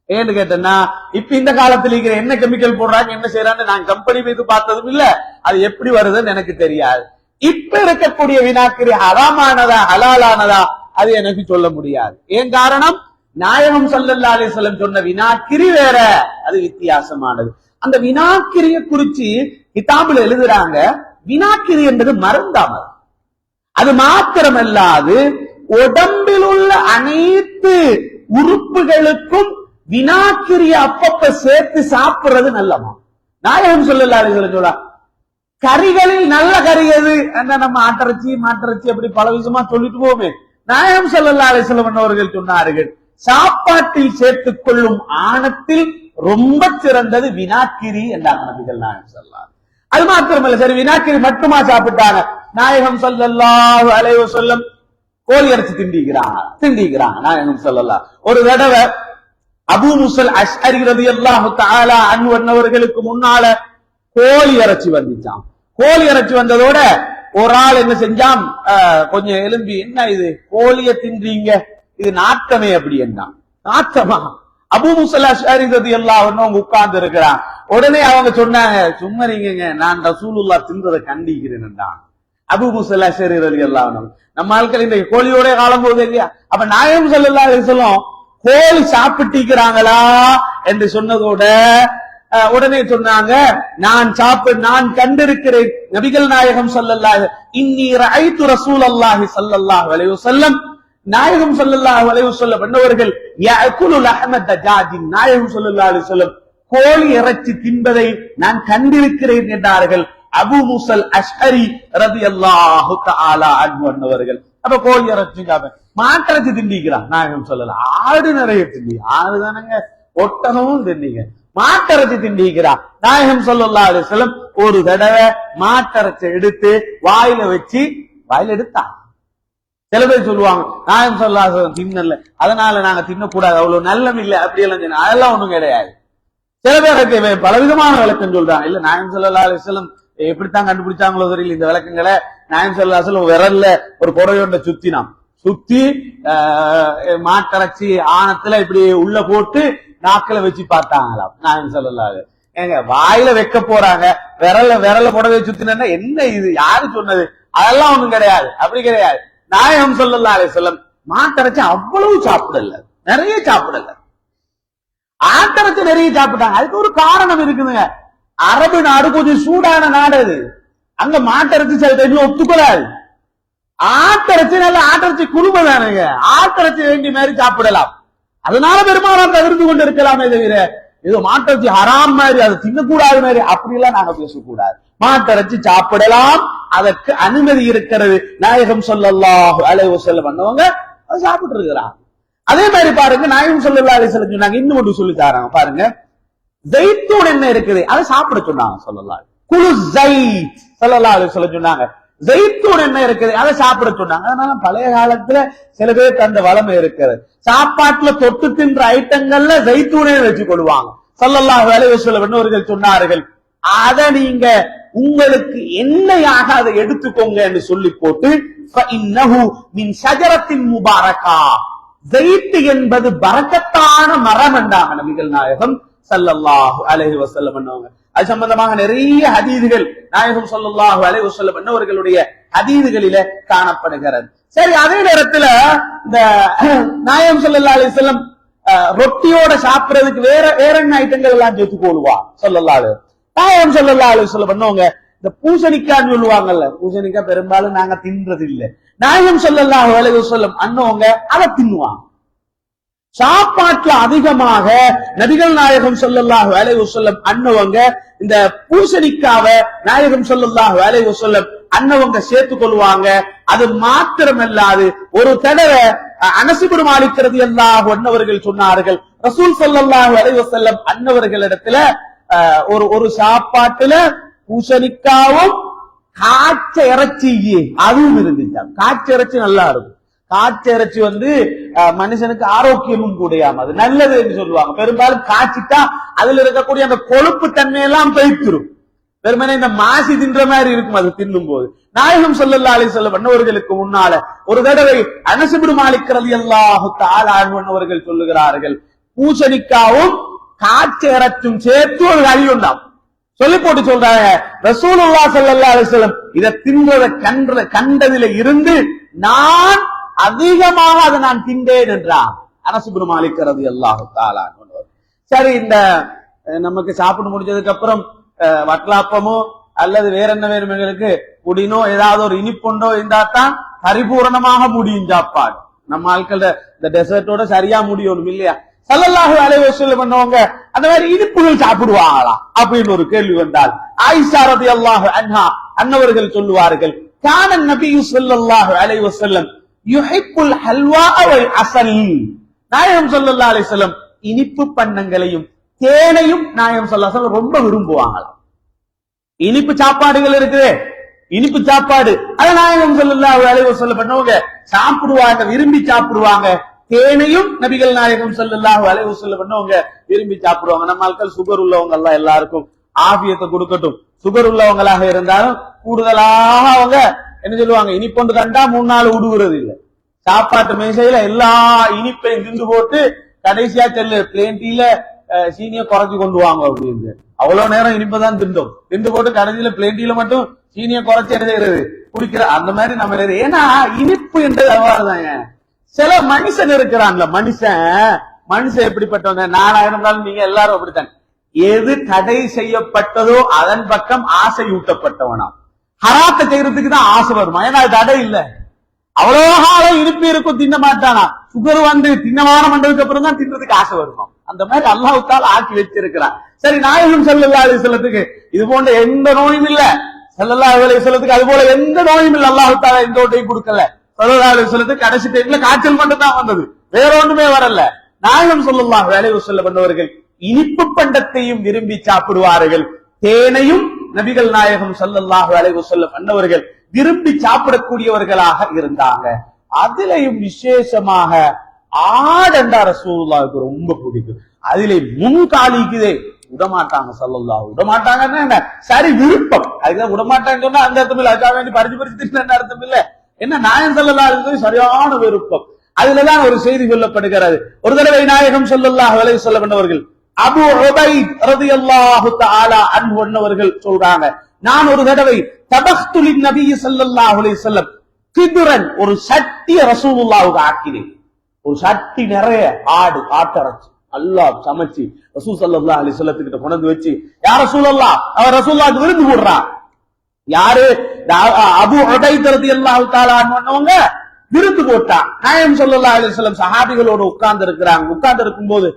ஏன்னு கேட்டேன்னா, இப்ப இந்த காலத்துல என்ன கெமிக்கல் போடுறாங்க, என்ன செய்யறாங்க, நான் கம்பெனி மீது பார்த்ததும் இல்ல, அது எப்படி வருதுன்னு எனக்கு தெரியாது. இப்ப இருக்கக்கூடிய வினாக்கிரி ஹராமானதா ஹலாலானதா அது எனக்கு சொல்ல முடியாது. ஏன் காரணம், நாயகம் ஸல்லல்லாஹு அலைஹி வஸல்லம் சொன்ன வினாக்கிரி வேற, அது வித்தியாசமானது. அந்த வினாக்கிரிய குறிச்சு கிதாபுல எழுதுறாங்க, வினாக்கிரி என்பது மருந்தாமல், அது மாத்திரமல்லாது உடம்பில் உள்ள அனைத்து உறுப்புகளுக்கும் வினாக்கிரிய அப்பப்ப சேர்த்து சாப்பிடுறது நல்லமா. நாயகம் ஸல்லல்லாஹு அலைஹி வஸல்லம் சொல்றாங்க, கறிகளில் நல்ல கறி எது, நம்ம ஆட்டிறைச்சி மாட்டிறைச்சி அப்படி பல விஷயமா சொல்லிட்டு போவோமே. நாயகம் ஸல்லல்லாஹு அலைஹி வஸல்லம் அவர்கள் சொன்னார்கள், சாப்பாட்டில் சேர்த்துக் கொள்ளும் ஆணத்தில் ரொம்ப சிறந்தது வினாக்கிரி என்றாங்க நபிகள் நாயகம் ஸல்லல்லாஹு. அது மாத்திரமல்ல, சரி வினாக்கிரி மட்டுமா சாப்பிட்டாங்க, நாயகம் ஸல்லல்லாஹு அலைஹி வஸல்லம் கோழி இறைச்சி திண்டிக்கிறாங்க நாயகம் ஸல்லல்லாஹு. ஒரு தடவை அபூ மூஸல் அஷ்அரி ரலியல்லாஹு தஆலா அன்ஹு அவர்களுக்கு முன்னால கோழி இறைச்சி வந்துச்சாம். கோழி இறைச்சி வந்ததோட ஒரு ஆள் என்ன செஞ்சான், கொஞ்சம் எலும்பி, என்ன இது கோழிய தின்றீங்க, இது நாட்டமே அப்படி என்ன நாட்டமா. அபூ மூஸல் அஷ்அரி ரலியல்லாஹு அன்ஹு உட்கார்ந்து இருக்கிறான். உடனே அவங்க சொன்னாங்க, சும்மா நீங்க, நான் ரசூலுல்லாஹ் தின்றதை கண்டிக்கிறேன். அபூ மூஸல் அஷ்அரி ரலியல்லாஹு அன்ஹு, நம்ம ஆட்கள் இந்த கோழியோட காலம் போகுது இல்லையா, அப்ப நாயகம் ஸல்லல்லாஹு அலைஹி வஸல்லம் கோழி சாப்பிட்டிருக்கிறாங்களா என்று சொன்னதோட உடனே சொன்னாங்க, நான் கண்டிருக்கிறேன் நபிகள் நாயகம் ஸல்லல்லாஹு இன்னி ரஅய்து ரசூலல்லாஹி ஸல்லல்லாஹு அலைஹி வஸல்லம், நாயகம் ஸல்லல்லாஹு அலைஹி வஸல்லம் என்னவர்கள் யஅகுலு லஹ்ம தஜாஜின், நாயகம் ஸல்லல்லாஹு அலைஹி வஸல்லம் கோழி இறைச்சி தின்பதை நான் கண்டிருக்கிறேன் என்றார்கள் அபூ மூஸல் அஷ்அரி ரலியல்லாஹு தஆலா அன்ஹு அவர்கள். அப்ப கோழி இறைச்சி மாட்டிறைச்சி திண்டிக்கிறான் நாயகம் ஸல்லல்லாஹு. ஆடு நிறைய திண்டி, ஆடு தானங்க, ஒட்டகமும் திண்டிங்க, மாட்டிறைச்சி திண்டிக்கிறான் நாயகம் ஸல்லல்லாஹு அலைஹி வஸல்லம். ஒரு தடவை மாட்டிறைச்சி எடுத்து வாயில வச்சு எடுத்தான். சில பேர் சொல்லுவாங்க நாயகம் ஸல்லல்லாஹு அலைஹி வஸல்லம் தின்னல, அதனால நாங்க தின்னக்கூடாது, அவ்வளவு நல்லம் இல்லை அப்படி எல்லாம் சொன்ன, அதெல்லாம் ஒண்ணும் கிடையாது. சில பேருக்கு பலவிதமான விளக்கம் சொல்றாங்க. இல்ல நாயகம் ஸல்லல்லாஹு அலைஹி வஸல்லம் எப்படித்தான் கண்டுபிடிச்சாங்களோ தெரியல இந்த விளக்கங்களை. நாயகம் ஸல்லல்லாஹு அலைஹி வஸல்லம் விரல்ல ஒரு புடவையோட சுத்தி மாட்டிறைச்சி ஆணத்துல இப்படி உள்ள போட்டு நாக்கில வச்சு பார்த்தாங்களாம் நாயகம் ஸல்லல்லாஹு அலைஹி வஸல்லம். ஏங்க வாயில வைக்க போறாங்க, விரல புடவை சுத்தினா என்ன, இது யாரு சொன்னது, அதெல்லாம் ஒண்ணும் கிடையாது, அப்படி கிடையாது. நாயகம் ஸல்லல்லாஹு அலைஹி வஸல்லம் மாட்டிறைச்சி அவ்வளவு சாப்பிடல, நிறைய சாப்பிடல, ஆட்டிறைச்சி நிறைய சாப்பிட்டாங்க. அதுக்கு ஒரு காரணம் இருக்குதுங்க. அரபு நாடு கொஞ்சம் சூடான நாடு, அது அங்க மாட்டிறைச்சி சில டைம்ல ஒத்துக்கூடாது. ஆட்டிறைச்சி நல்ல ஆட்டிறைச்சி குழும தானுங்க, ஆட்டிறைச்சி வேண்டிய மாதிரி சாப்பிடலாம். அதனால பெரும்பாலும் தவிர்த்து கொண்டு இருக்கலாமே தவிர ஏதோ மாட்டிறைச்சி ஹராம் மாதிரி அதை தின்னக்கூடாது மாதிரி அப்படிலாம் நாங்க பேசக்கூடாது. மாட்டிறைச்சி சாப்பிடலாம், அதற்கு அனுமதி இருக்கிறது. நாயகம் ஸல்லல்லாஹு அலைஹி வஸல்லம் பண்ணவங்க அதை சாப்பிட்டு இருக்கிறாங்க. அதே மாதிரி பாருங்க, நாயகம் ஸல்லல்லாஹு அலைஹி வஸல்லம் சொன்னாங்க, இன்னும் ஒன்று சொல்லி தராங்க பாருங்க, ஜெய்தூன் என்ன இருக்குது அதை சாப்பிட சொன்னாங்க ஸல்லல்லாஹு. குலு ஸைத் ஸல்லல்லாஹு அலைஹி வஸல்லம் சொன்னாங்க. ஜெய்தூன் என்ன இருக்குது அதை சாப்பிட சொன்னாங்க. அதனால பழைய காலத்துல சில பேருக்கு அந்த வளமை இருக்கிறது, சாப்பாட்டுல தொட்டு தின்ற ஐட்டங்கள்ல ஜெய்தூனே வச்சு கொள்வாங்க. ஸல்லல்லாஹு அலைஹி வஸல்லம் அவர்கள் சொன்னார்கள், அதை நீங்க உங்களுக்கு எண்ணெயாக அதை எடுத்துக்கோங்க என்று சொல்லி போட்டு, ஃபஇன்னஹு மின் ஷஜரத்தின் முபாரகா, ஜெய்த் என்பது பரக்கத்தான மரம் என்றாங்க நபிகள் நாயகம் ஸல்லல்லாஹு அலைஹி வஸல்லம் என்னவங்க. அது சம்பந்தமாக நிறைய ஹதீதுகள் நாயகம் ஸல்லல்லாஹு அலைஹி வஸல்லம் என்னவர்களுடைய ஹதீதுகளில காணப்படுகிறது. சரி, அதே நேரத்துல இந்த நாயகம் ஸல்லல்லாஹு அலைஹி வஸல்லம் ரொட்டியோட சாப்பிடுறதுக்கு வேற என்ன ஐட்டங்கள் எல்லாம் சேர்த்து கொள்வா ஸல்லல்லாஹு. நாயகம் ஸல்லல்லாஹு அலைஹி வஸல்லம் என்னவங்க இந்த பூசணிக்கான்னு சொல்லுவாங்கல்ல, பூசணிக்காய் பெரும்பாலும் நாங்க தின்றது இல்லை. நாயகம் ஸல்லல்லாஹு அலைஹி வஸல்லம் அன்னவங்க அதை தின்னுவாங்க. சாப்பாட்டுல அதிகமாக நபிகள் நாயகம் ஸல்லல்லாஹு அலைஹி வஸல்லம் அன்னவங்க இந்த பூசணிக்காவை நாயகம் ஸல்லல்லாஹு அலைஹி வஸல்லம் அன்னவங்க சேர்த்துக் கொள்வாங்க. அது மாத்திரமல்லாது ஒரு தடவை அனஸ் இப்னு மாலிக் ரலியல்லாஹு அன்ஹு அவர்கள் சொன்னார்கள், ரசூல் ஸல்லல்லாஹு அலைஹி வஸல்லம் அன்னவர்களிடத்துல ஒரு சாப்பாட்டுல பூசணிக்காவும் காய்ச்ச இறைச்சி அதுவும் இருந்துச்சா. காய்ச்ச இறைச்சி நல்லா இருக்கும். காய்ச்ச இறைச்சி மனுஷனுக்கு ஆரோக்கியமும் கூடையாம அது நல்லது என்று சொல்லுவாங்க. பெரும்பாலும் காய்ச்சிட்டா அதுல இருக்கக்கூடிய அந்த கொழுப்பு தன்மையெல்லாம் போய்த்திரும். பெருமனே இந்த மாசி தின்ற மாதிரி இருக்கும் அது தின்னும் போது. நாயகம் ஸல்லல்லாஹு அலைஹி வஸல்லம் அன்னவர்களுக்கு முன்னால ஒரு தடவை அனஸ் இப்னு மாலிக் ரலியல்லாஹு தஆலா அன்ஹு அவர்கள் சொல்லுகிறார்கள், பூசணிக்காவும் காய்ச்ச இறைச்சும் சேர்த்து ஒரு கறி உண்டாம் சொல்லி போட்டு சொல்றாங்க. ரசூலுல்லாஹி ஸல்லல்லாஹு அலைஹி வஸல்லம் இதை தின்றதை கண்டதில இருந்து நான் அதிகமாக அதை நான் தின்றேன் என்றார் அனஸ் இப்னு மாலிக் ரலியல்லாஹு தஆலா அன்ஹு. சரி, இந்த நமக்கு சாப்பிட்டு முடிஞ்சதுக்கு அப்புறம் வட்லாப்பமோ அல்லது வேற என்ன வேணும் எங்களுக்கு குடினோ ஏதாவது ஒரு இனிப்புண்டோ இருந்தாத்தான் பரிபூரணமாக முடியும் சாப்பாடு. நம்ம ஆட்கள் இந்த டெசர்ட்டோட சரியா முடியணும் இல்லையா? ஸல்லல்லாஹு அலைஹி வஸல்லம் பண்ணவங்க அந்த மாதிரி இனிப்புகள் சாப்பிடுவாங்களா அப்படின்னு ஒரு கேள்வி வந்தால் ஆயிஷா ரலியல்லாஹு அன்ஹா அன்னவர்கள் சொல்லுவார்கள், கான நபி ஸல்லல்லாஹு அலைஹி வஸல்லம் யுஹிப்புல் ஹல்வா வல் அஸல். நாயகம் ஸல்லல்லாஹு அலைஹி வஸல்லம் இனிப்பு பண்டங்களையும் தேனையும் நாயகம் ஸல்லல்லாஹு அலைஹி வஸல்லம் ரொம்ப விரும்புவாங்களாம். இனிப்பு சாப்பாடுகள் இருக்குது, இனிப்பு சாப்பாடு அத நாயகம் ஸல்லல்லாஹு அலைஹி வஸல்லம் பண்ணவங்க சாப்பிடுவாங்க, விரும்பி சாப்பிடுவாங்க. தேனையும் நபிகள் நாயகம் ஸல்லல்லாஹு அலைஹி வஸல்லம் பண்ணவங்க விரும்பி சாப்பிடுவாங்க. நம்ம ஆட்கள் சுகர் உள்ளவங்க எல்லாம் எல்லாருக்கும் ஆபியத்தை கொடுக்கட்டும். சுகர் உள்ளவங்களாக இருந்தாலும் கூடுதலாக அவங்க என்ன சொல்லுவாங்க, இனிப்பொண்டு கண்டா 3 நாள் விடுகிறது இல்லை. சாப்பாட்டு மேசையில எல்லா இனிப்பையும் தின்று போட்டு கடைசியா செல்லு பிளேன் டீல சீனியை குறைச்சு கொண்டு வாங்க அப்படின்னு அவ்வளவு நேரம் இனிப்பதான் திண்டோம். திண்டு போட்டு கடைசியில பிளேன் டீல மட்டும் சீனியை குறைச்சு எடுத்துக்கிறது குடிக்கிற அந்த மாதிரி நம்ம. ஏன்னா இனிப்பு என்றது அவ்வாறுதாங்க. சில மனுஷன் இருக்கிறான்ல, மனுஷன் எப்படிப்பட்டவங்க, நானா இருந்தாலும் நீங்க எல்லாரும் அப்படித்தான். எது தடை செய்யப்பட்டதோ அதன் பக்கம் ஆசை ஊட்டப்பட்டவனா. ஹராத்தை செய்யறதுக்கு தான் ஆசை வருமா? ஏன்னா அது தடை இல்ல. அவ்வளவு காலம் இனிப்பு இருக்கும் தின்ன மாட்டானா. சுகர் தின்னமான மண்டதுக்கு அப்புறம் தான் தின்றதுக்கு ஆசை வருமா? அந்த மாதிரி அல்லாஹ் தஆலா ஆக்கி வச்சிருக்கிறான். சரி, நாயகம் ஸல்லல்லாஹு அலைஹி வஸல்லத்துக்கு இது போன்ற எந்த நோயும் இல்ல. ஸல்லல்லாஹு அலைஹி வஸல்லத்துக்கு அது போல எந்த நோயும் இல்ல. அல்லாஹ் தஆலா எந்த நோயும் கொடுக்கல. ஸல்லல்லாஹு அலைஹி வஸல்லத்துக்கு கடைசி டைம்ல காய்ச்சல் மட்டும் தான் வந்தது, வேற ஒண்ணுமே வரல. நாயகம் ஸல்லல்லாஹு அலைஹி வஸல்லம் பண்ணவர்கள் இனிப்பு பண்டத்தையும் விரும்பி சாப்பிடுவார்கள். தேனையும் நபிகள் நாயகம் ஸல்லல்லாஹு அலைஹி வஸல்லம் பண்ணவர்கள் விரும்பி சாப்பிடக்கூடியவர்களாக இருந்தாங்க. அதுலயும் விசேஷமாக ஆடண்டா ரசூலுல்லாஹ்வுக்கு ரொம்ப பிடிக்கும். அதிலே முன்காலிக்குதே விடமாட்டாங்க. ஸல்லல்லாஹு விடமாட்டாங்கன்னா என்ன, சரி விருப்பம். அதுதான் விடமாட்டான்னு சொன்னா அந்த அர்த்தம் இல்ல, அதுக்காக வேண்டி பறிச்சு திட்டின அர்த்தம் இல்ல. என்ன, நாயகம் ஸல்லல்லாஹு அலைஹி வஸல்லம் சரியான விருப்பம். அதுலதான் ஒரு செய்தி சொல்லப்படுகிறது. ஒரு தடவை நாயகம் ஸல்லல்லாஹு அலைஹி வஸல்லம் பண்ணவர்கள் அபூ உபைத் ரலியல்லாஹு தஆலா அன்ஹு அவர்கள் சொல்றாங்க, நான் ஒரு தடவை தபக்து லின்னபி ஸல்லல்லாஹு அலைஹி வஸல்லம் கிதுரன், ஒரு சட்டிய ரசூலுல்லாஹ்வுக்கு ஆக்கினேன். ஒரு சட்டி நிறைய ஆட்டரைச்சு அல்லாஹ் சமைச்சு ரசூல் ஸல்லல்லாஹு அலைஹி வஸல்லம் கிட்ட கொண்டு வச்சு, யா ரசூலல்லாஹ், அவர் ரசூலுல்லாஹ்க்கு விருந்து போடுறான். யாரு? அபூ உபைத் ரலியல்லாஹு தஆலா அன்ஹுவங்க விருந்து போட்டான். நாயகம் ஸல்லல்லாஹு அலைஹி வஸல்லம் சஹாபிகளோட உட்கார்ந்து இருக்கிறாங்க. உட்கார்ந்து இருக்கும்போது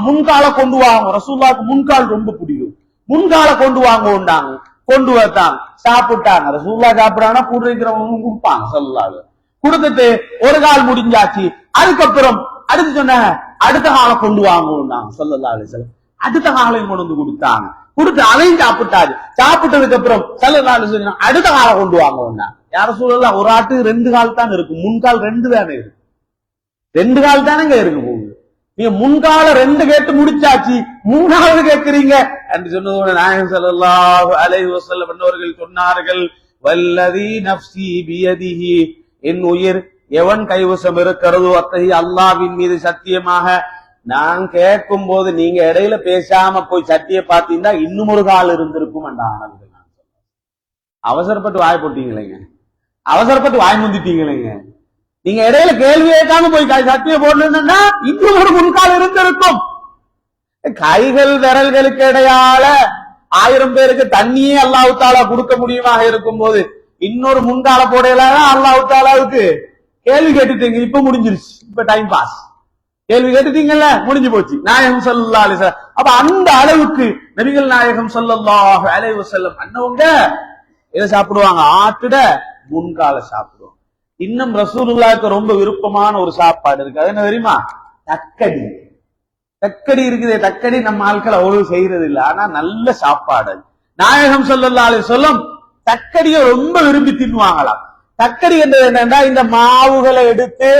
முன்கால கொண்டு வாங்க, ரசூலுல்லாஹ்க்கு முன்கால் ரொம்ப பிடிக்கும், முன்கால கொண்டு வாங்க உண்டாங்க. கொண்டு வந்தாங்க, சாப்பிட்டாங்க. ரசூலுல்லாஹ் சாப்பிடாங்கன்னா கூட இருக்கிறவங்க கொடுப்பாங்க. ஸல்லல்லாஹு கொடுத்துட்டு ஒரு கால் முடிஞ்சாச்சு. அதுக்கப்புறம் அடுத்து சொன்னாங்க, அடுத்த காலை கொண்டு வாங்க உண்டாங்க. ஸல்லல்லாஹு அலைஹி வஸல்லம் அடுத்த காலையும் கொண்டு வந்து கொடுத்தாங்க. கொடுத்து அதையும் சாப்பிட்டாரு. சாப்பிட்டதுக்கு அப்புறம் ஸல்லல்லாஹு அலைஹி வஸல்லம் அடுத்த காலை கொண்டு வாங்க உண்டாங்க. யா ரசூலல்லாஹ், ஒரு ஆட்டு 2 கால் தான் இருக்கு, முன்கால் 2 தானே இருக்கு, 2 கால் தானேங்க இருக்கு போகுது. நீங்க முன்கால 2 கேட்டு முடிச்சாச்சு, 3வது கேட்கிறீங்க என்று சொன்னதோட நாயகம் ஸல்லல்லாஹு அலைஹி வஸல்லம் அவர்கள் சொன்னார்கள், வல்லதி நஃப்ஸி பியதிஹி, என் உயிர் எவன் கைவசம் இருக்கிறதோ அத்தகைய அல்லாஹ்வின் மீது சத்தியமாக, நான் கேட்கும் போது நீங்க இடையில பேசாம போய் சட்டியை பார்த்தீங்கன்னா இன்னும் ஒரு கால் இருந்திருக்கும். அவசரப்பட்டு வாய் போட்டீங்களேங்க, அவசரப்பட்டு வாய் முந்திட்டீங்களேங்க. நீங்க இடையில கேள்வி கேட்காம போய் சத்திய போடணும்னா இன்னும் ஒரு முன்கால் இருந்திருக்கும். கைகள் விரல்களுக்கு இடையால 1000 பேருக்கு தண்ணியே அல்லாஹ் தஆலா கொடுக்க முடியுமாக இருக்கும் போது இன்னொரு முன்கால போடையில அல்லாஹ் தஆலாவுக்கு கேள்வி கேட்டுட்டீங்க. இப்ப முடிஞ்சிருச்சு, இப்ப டைம் பாஸ். கேள்வி கேட்டுட்டீங்கல்ல, முடிஞ்சு போச்சு. நாயகம் ஸல்லல்லாஹு அலைஹி வஸல்லம் அப்ப அந்த அளவுக்கு நபிகள் நாயகம் ஸல்லல்லாஹு அலைஹி வஸல்லம் அன்னவங்க எதை சாப்பிடுவாங்க? ஆட்டுட முன்கால சாப்பிடுவாங்க. இன்னும் ரசூலுல்லாஹ்க்கு ரொம்ப விருப்பமான ஒரு சாப்பாடு இருக்கு, அது என்ன தெரியுமா? தக்கடி. தக்கடி இருக்குதே, தக்கடி நம்ம ஆட்கள் அவ்வளவு செய்யறது இல்லை, ஆனா நல்ல சாப்பாடு. நாயகம் ஸல்லல்லாஹு அலைஹி வஸல்லம் தக்கடியை ரொம்ப விரும்பி தின்னுவாங்களாம். தக்கடி என்றது என்னன்னா, இந்த மாவுகளை எடுத்து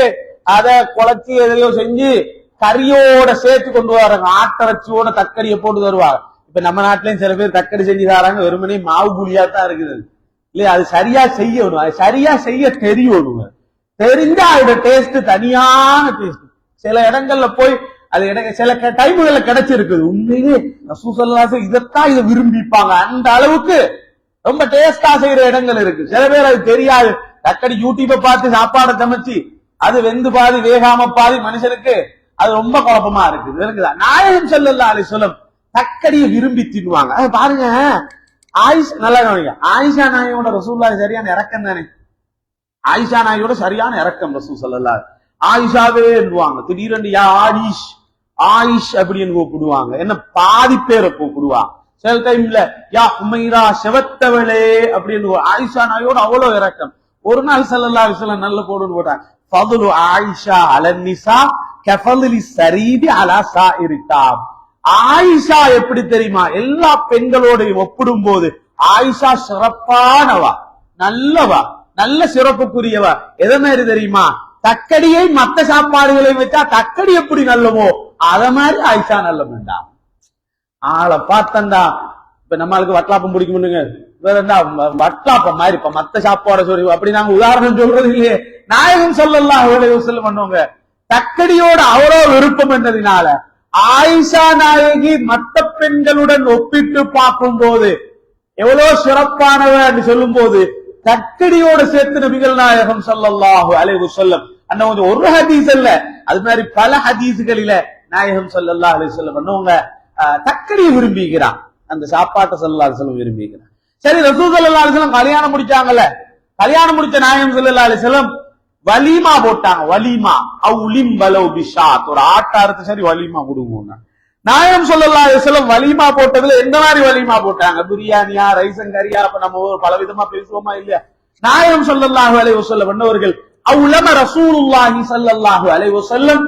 அதை குழச்சி எதையோ செஞ்சு கறியோட சேர்த்து கொண்டு வராங்க. ஆட்டரச்சியோட தக்கடியை போட்டு தருவாங்க. இப்ப நம்ம நாட்டிலயும் சில பேர் தக்கடி செஞ்சு தராங்க, வெறுமனே மாவு புளியா தான் இருக்குது இல்லையா. அது சரியா செய்யணும், அது சரியா செய்ய தெரியணும். தெரிஞ்சா அதோட டேஸ்ட் தனியான டேஸ்ட். சில இடங்கள்ல போய் அது சில டைமுகள்ல கிடைச்சிருக்குது. உண்மையிலே ரசூல் ஸல்லல்லாஹு அலைஹி வஸல்லம் இதைத்தான் இதை விரும்பிப்பாங்க. அந்த அளவுக்கு ரொம்ப டேஸ்டா செய்யற இடங்கள் இருக்கு. சில பேர் அது தெரியாது. தக்கடி யூடியூப பார்த்து சாப்பாடை சமைச்சு அது வெந்து பாதி வேகாம பாதி மனுஷனுக்கு அது ரொம்ப குழப்பமா இருக்குது. நாயகம் ஸல்லல்லாஹு அலைஹி வஸல்லம் தக்கடியை விரும்பி தின்னுவாங்க. பாருங்க, ஆயிஷா நல்லா கவனிங்க. ஆயிஷா நாயோட ரசூலுல்லாஹி சரியான இறக்கம் தானே. ஆயிஷா நாயோட சரியான இறக்கம் ரசூல் ஸல்லல்லாஹு. ஆயிஷாவே என்றுவாங்க. திடீரென்று யா ஆயிஷ் ஆயிஷ் அப்படின்னு கூப்பிடுவாங்க. என்ன பாதி பேரை கூப்பிடுவாங்க. சில டைம்ல யா உமைரா செவத்தவளே அப்படின்னு ஆயிஷா நாயோட அவ்வளவு இறக்கம். ஒரு நாள் ஸல்லல்லாஹு அலைஹி வஸல்லம் நல்ல போடுன்னு போட்டாங்க. ஃபதுலு ஆயிஷா அலன்னிசா கஃபதுலி ஸரீதி அலா ஸாயிரிகாம். ஆயிஷா எப்படி தெரியுமா, எல்லா பெண்களோடையும் ஒப்பிடும் போது ஆயிஷா சிறப்பானவா, நல்லவா, நல்ல சிறப்புக்குரியவா. எதை மாதிரி தெரியுமா, தக்கடியை மத்த சாப்பாடுகளை வச்சா தக்கடி எப்படி நல்லவோ அத மாதிரி ஆயிஷா நல்ல வேண்டாம். ஆளை பார்த்தண்டா இப்ப நம்மளுக்கு வட்லாப்பம் பிடிக்குமுங்க, வேற என்ன வட்லாப்பம் மாதிரி இப்ப மத்த சாப்பாட சொல்லி அப்படி நாங்க உதாரணம் சொல்றது இல்லையே. நாயகம் ஸல்லல்லாஹு அலைஹி வஸல்லம் பண்ணுவாங்க. தக்கடியோட அவ்வளோ விருப்பம் என்றதினால ஆயிஷா நாயகி மற்ற பெண்களுடன் ஒப்பிட்டு பார்க்கும் போது எவ்வளவு சிறப்பானவர் என்று சொல்லும் போது தக்கடியோட சேர்த்து நபிகள் நாயகம் ஸல்லல்லாஹு அலைஹி வஸல்லம் அந்த ஒரு ஹதீஸ் அல்ல, அது மாதிரி பல ஹதீஸ்களில நாயகம் ஸல்லல்லாஹு அலைஹி வஸல்லம் பண்ணுவாங்க தக்கடியை விரும்பிக்கிறான். அந்த சாப்பாட்டை ஸல்லல்லாஹு அலைஹி வஸல்லம் விரும்பிக்கிறான். சரி, ரசூல் ஸல்லல்லாஹு அலைஹி வஸல்லம் கல்யாணம் முடிச்சாங்கல்ல, கல்யாணம் முடிச்ச நாயகம் ஸல்லல்லாஹு அலைஹி வஸல்லம் வலிமா போட்டாங்க. வலிமா அவுலிம் வலௌ பிஷாத், ஒரு ஆட்டாரத்து சரி வலிமா கொடுங்க. நாயகம் ஸல்லல்லாஹு அலைஹி வஸல்லம் வலிமா போட்டதுல எந்த மாதிரி வலிமா போட்டாங்க, பிரியாணியா ரைசங்கரியா, அப்ப நம்ம பல விதமா பேசுவோமா இல்லையா. நாயகம் ஸல்லல்லாஹு அலைஹி வஸல்லம் பண்ணவர்கள் அவுலம ரசூலுல்லாஹி ஸல்லல்லாஹு அலைஹி வஸல்லம்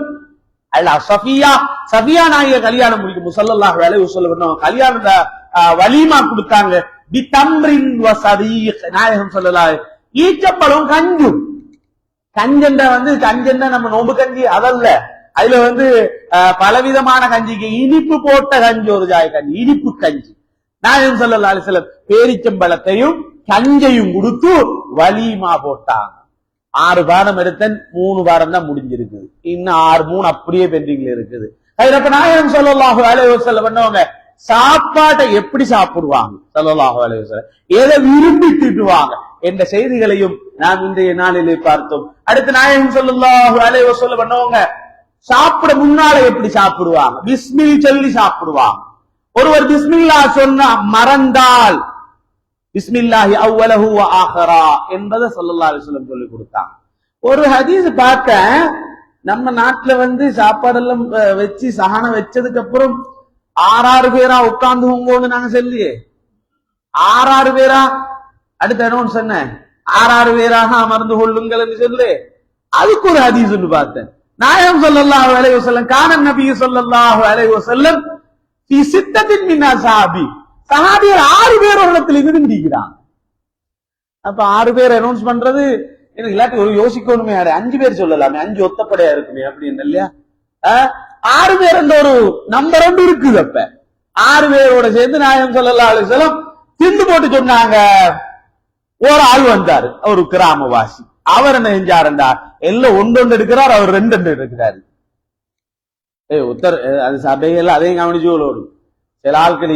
அல்லா சஃபியா, சஃபியா நாயக கல்யாணம் முடிக்கும் ஸல்லல்லாஹு அலைஹி வஸல்லம் பண்ணவங்க கல்யாணம் வலிமா கொடுத்தாங்க. பி தம்ரின் வ சதீக், நாயகம் ஸல்லல்லாஹு ஈச்சப்பழம் கஞ்சும். கஞ்செண்ட கஞ்செண்ட நம்ம நோம்பு கஞ்சி அதல்ல, அதுல பலவிதமான கஞ்சிக்கு இனிப்பு போட்ட கஞ்சி, ஒரு ஜாய் கஞ்சி, இனிப்பு கஞ்சி. நாயகம் ஸல்லல்லாஹு அலைஹி வஸல்லம் பேரிச்சம்பழத்தையும் கஞ்சையும் கொடுத்து வலிமா போட்டாங்க. 6 பாரம் எடுத்தேன், 3 பாரம் தான் முடிஞ்சிருக்குது, இன்னும் 3 அப்படியே பெண்டிங்ல இருக்குது. அப்ப நாயகம் ஸல்லல்லாஹு அலைஹி வஸல்லம் பண்ணவங்க சாப்பாட்டை எப்படி சாப்பிடுவாங்க, ஸல்லல்லாஹு அலைஹி வஸல்லம் எதை விரும்பி திட்டுவாங்க என்ற செய்திகளையும் நாம் இன்றைய நாளிலே பார்த்தோம். அடுத்து நாயகம் ஸல்லல்லாஹு அலைஹி வஸல்லம் பண்ணவங்க சாப்பிட முன்னால எப்படி சாப்பிடுவாங்க, பிஸ்மில் சொல்லி சாப்பிடுவாங்க. ஒருவர் பிஸ்மில்லா சொன்னா மறந்தால் பிஸ்மில்லாஹி அவ்வலஹு வ ஆஹிரா என்பதை ஸல்லல்லாஹு அலைஹி வஸல்லம் சொல்லி கொடுத்தாங்க. ஒரு ஹதீஸ் பார்த்தேன், நம்ம நாட்டுல சாப்பாடெல்லாம் வச்சு சஹான வச்சதுக்கு அப்புறம் 6 பேரா உட்கார்ந்து உங்கன்னு நாங்க சொல்லியே 6 பேரா அடுத்த அனௌன்ஸ் என்ன 6 பேராக அமர்ந்து கொள்ளுங்கள் என்று சொல்லு. அதுக்கு ஒரு ஹதீஸ் ஒன்று பார்த்தேன். நாயகம் ஸல்லல்லாஹு அலைஹி வஸல்லம் கான நபி ஸல்லல்லாஹு அலைஹி வஸல்லம் ஃபீ சித்தத்தின் மின் அஸ்ஹாபி, சஹாபியர் 6 பேர் ஒரு இடத்துல இருந்திருக்கிறாங்க. அப்ப 6 பேர் அனௌன்ஸ் பண்றது எனக்கு இல்லாட்டி ஒரு யோசிக்கணுமே, 5 பேர் சொல்லலாமே, 5 ஒத்தப்படையா இருக்குமே அப்படின்னு இல்லையா. 6 பேர் என்ற ஒரு நம்பர் ஒன்று இருக்குது. அப்ப 6 பேரோட சேர்ந்து நாயகம் ஸல்லல்லாஹு அலைஹி வஸல்லம் திண்டு போட்டு சொன்னாங்க. ஒரு ஆள் வந்தாரு, ஒரு கிராமவாசி. அவர் என்ன செஞ்சாருண்டா, எல்லாம் ஒன்று எடுக்கிறார், அவர் 2 எடுக்கிறாரு. அது சபையெல்லாம் அதையும் கவனிச்சு. சில ஆட்கள்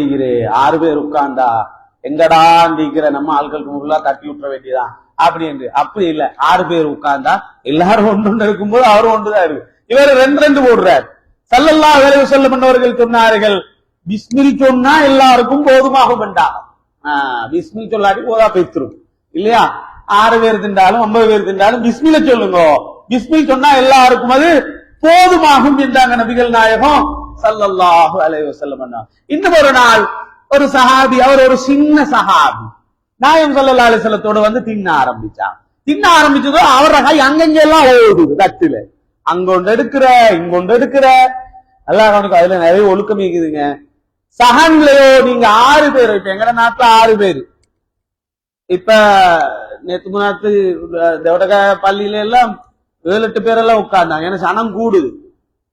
6 பேர் உட்கார்ந்தா எங்கடா இருக்கிற நம்ம ஆட்களுக்கு முருளா தட்டி விட்டுற வேண்டியதான் அப்படின்னு. அப்படி இல்ல, 6 பேர் உட்கார்ந்தா எல்லாரும் ஒன்று இருக்கும்போது அவரும் ஒன்றுதான் இருக்கு. இவர் 2 போடுறார். ஸல்லல்லாஹு அலைஹி வஸல்லம் பண்ணவர்கள் சொன்னார்கள், பிஸ்மில் சொன்னா எல்லாருக்கும் போதுமாகும் என்றாங்க. பிஸ்மில் சொல்லாட்டி போதா பேசிரும் இல்லையா. 6 பேர் தின்றாலும் 50 பேர் தின்றாலும் பிஸ்மில சொல்லுங்க, பிஸ்மில் சொன்னா எல்லாருக்கும் அது போதுமாகும் என்றாங்க நபிகள் நாயகம் ஸல்லல்லாஹு அலைஹி வஸல்லம். இன்னும் ஒரு நாள் ஒரு சஹாபி, அவர் ஒரு சின்ன சஹாபி, நாயகம் ஸல்லல்லாஹு அலைஹி வஸல்லத்தோட தின்ன ஆரம்பிச்சாங்க. தின்ன ஆரம்பிச்சதோ அவர கை அங்கெல்லாம் ஓடுது தட்டுல, அங்கொண்டு எடுக்கிற இங்கொண்டு எடுக்கிற. அல்லாஹ் அதுல நிறைய ஒழுக்கம் இருக்குதுங்க. சஹன்லயோ நீங்க 6 பேர், இப்ப எங்கட நாட்டுல 6 பேர், இப்ப நேத்து முன்னாத்து தேவடக பள்ளியில எல்லாம் 7-8 பேரெல்லாம் உட்கார்ந்தாங்க. ஏன்னா சனம் கூடுது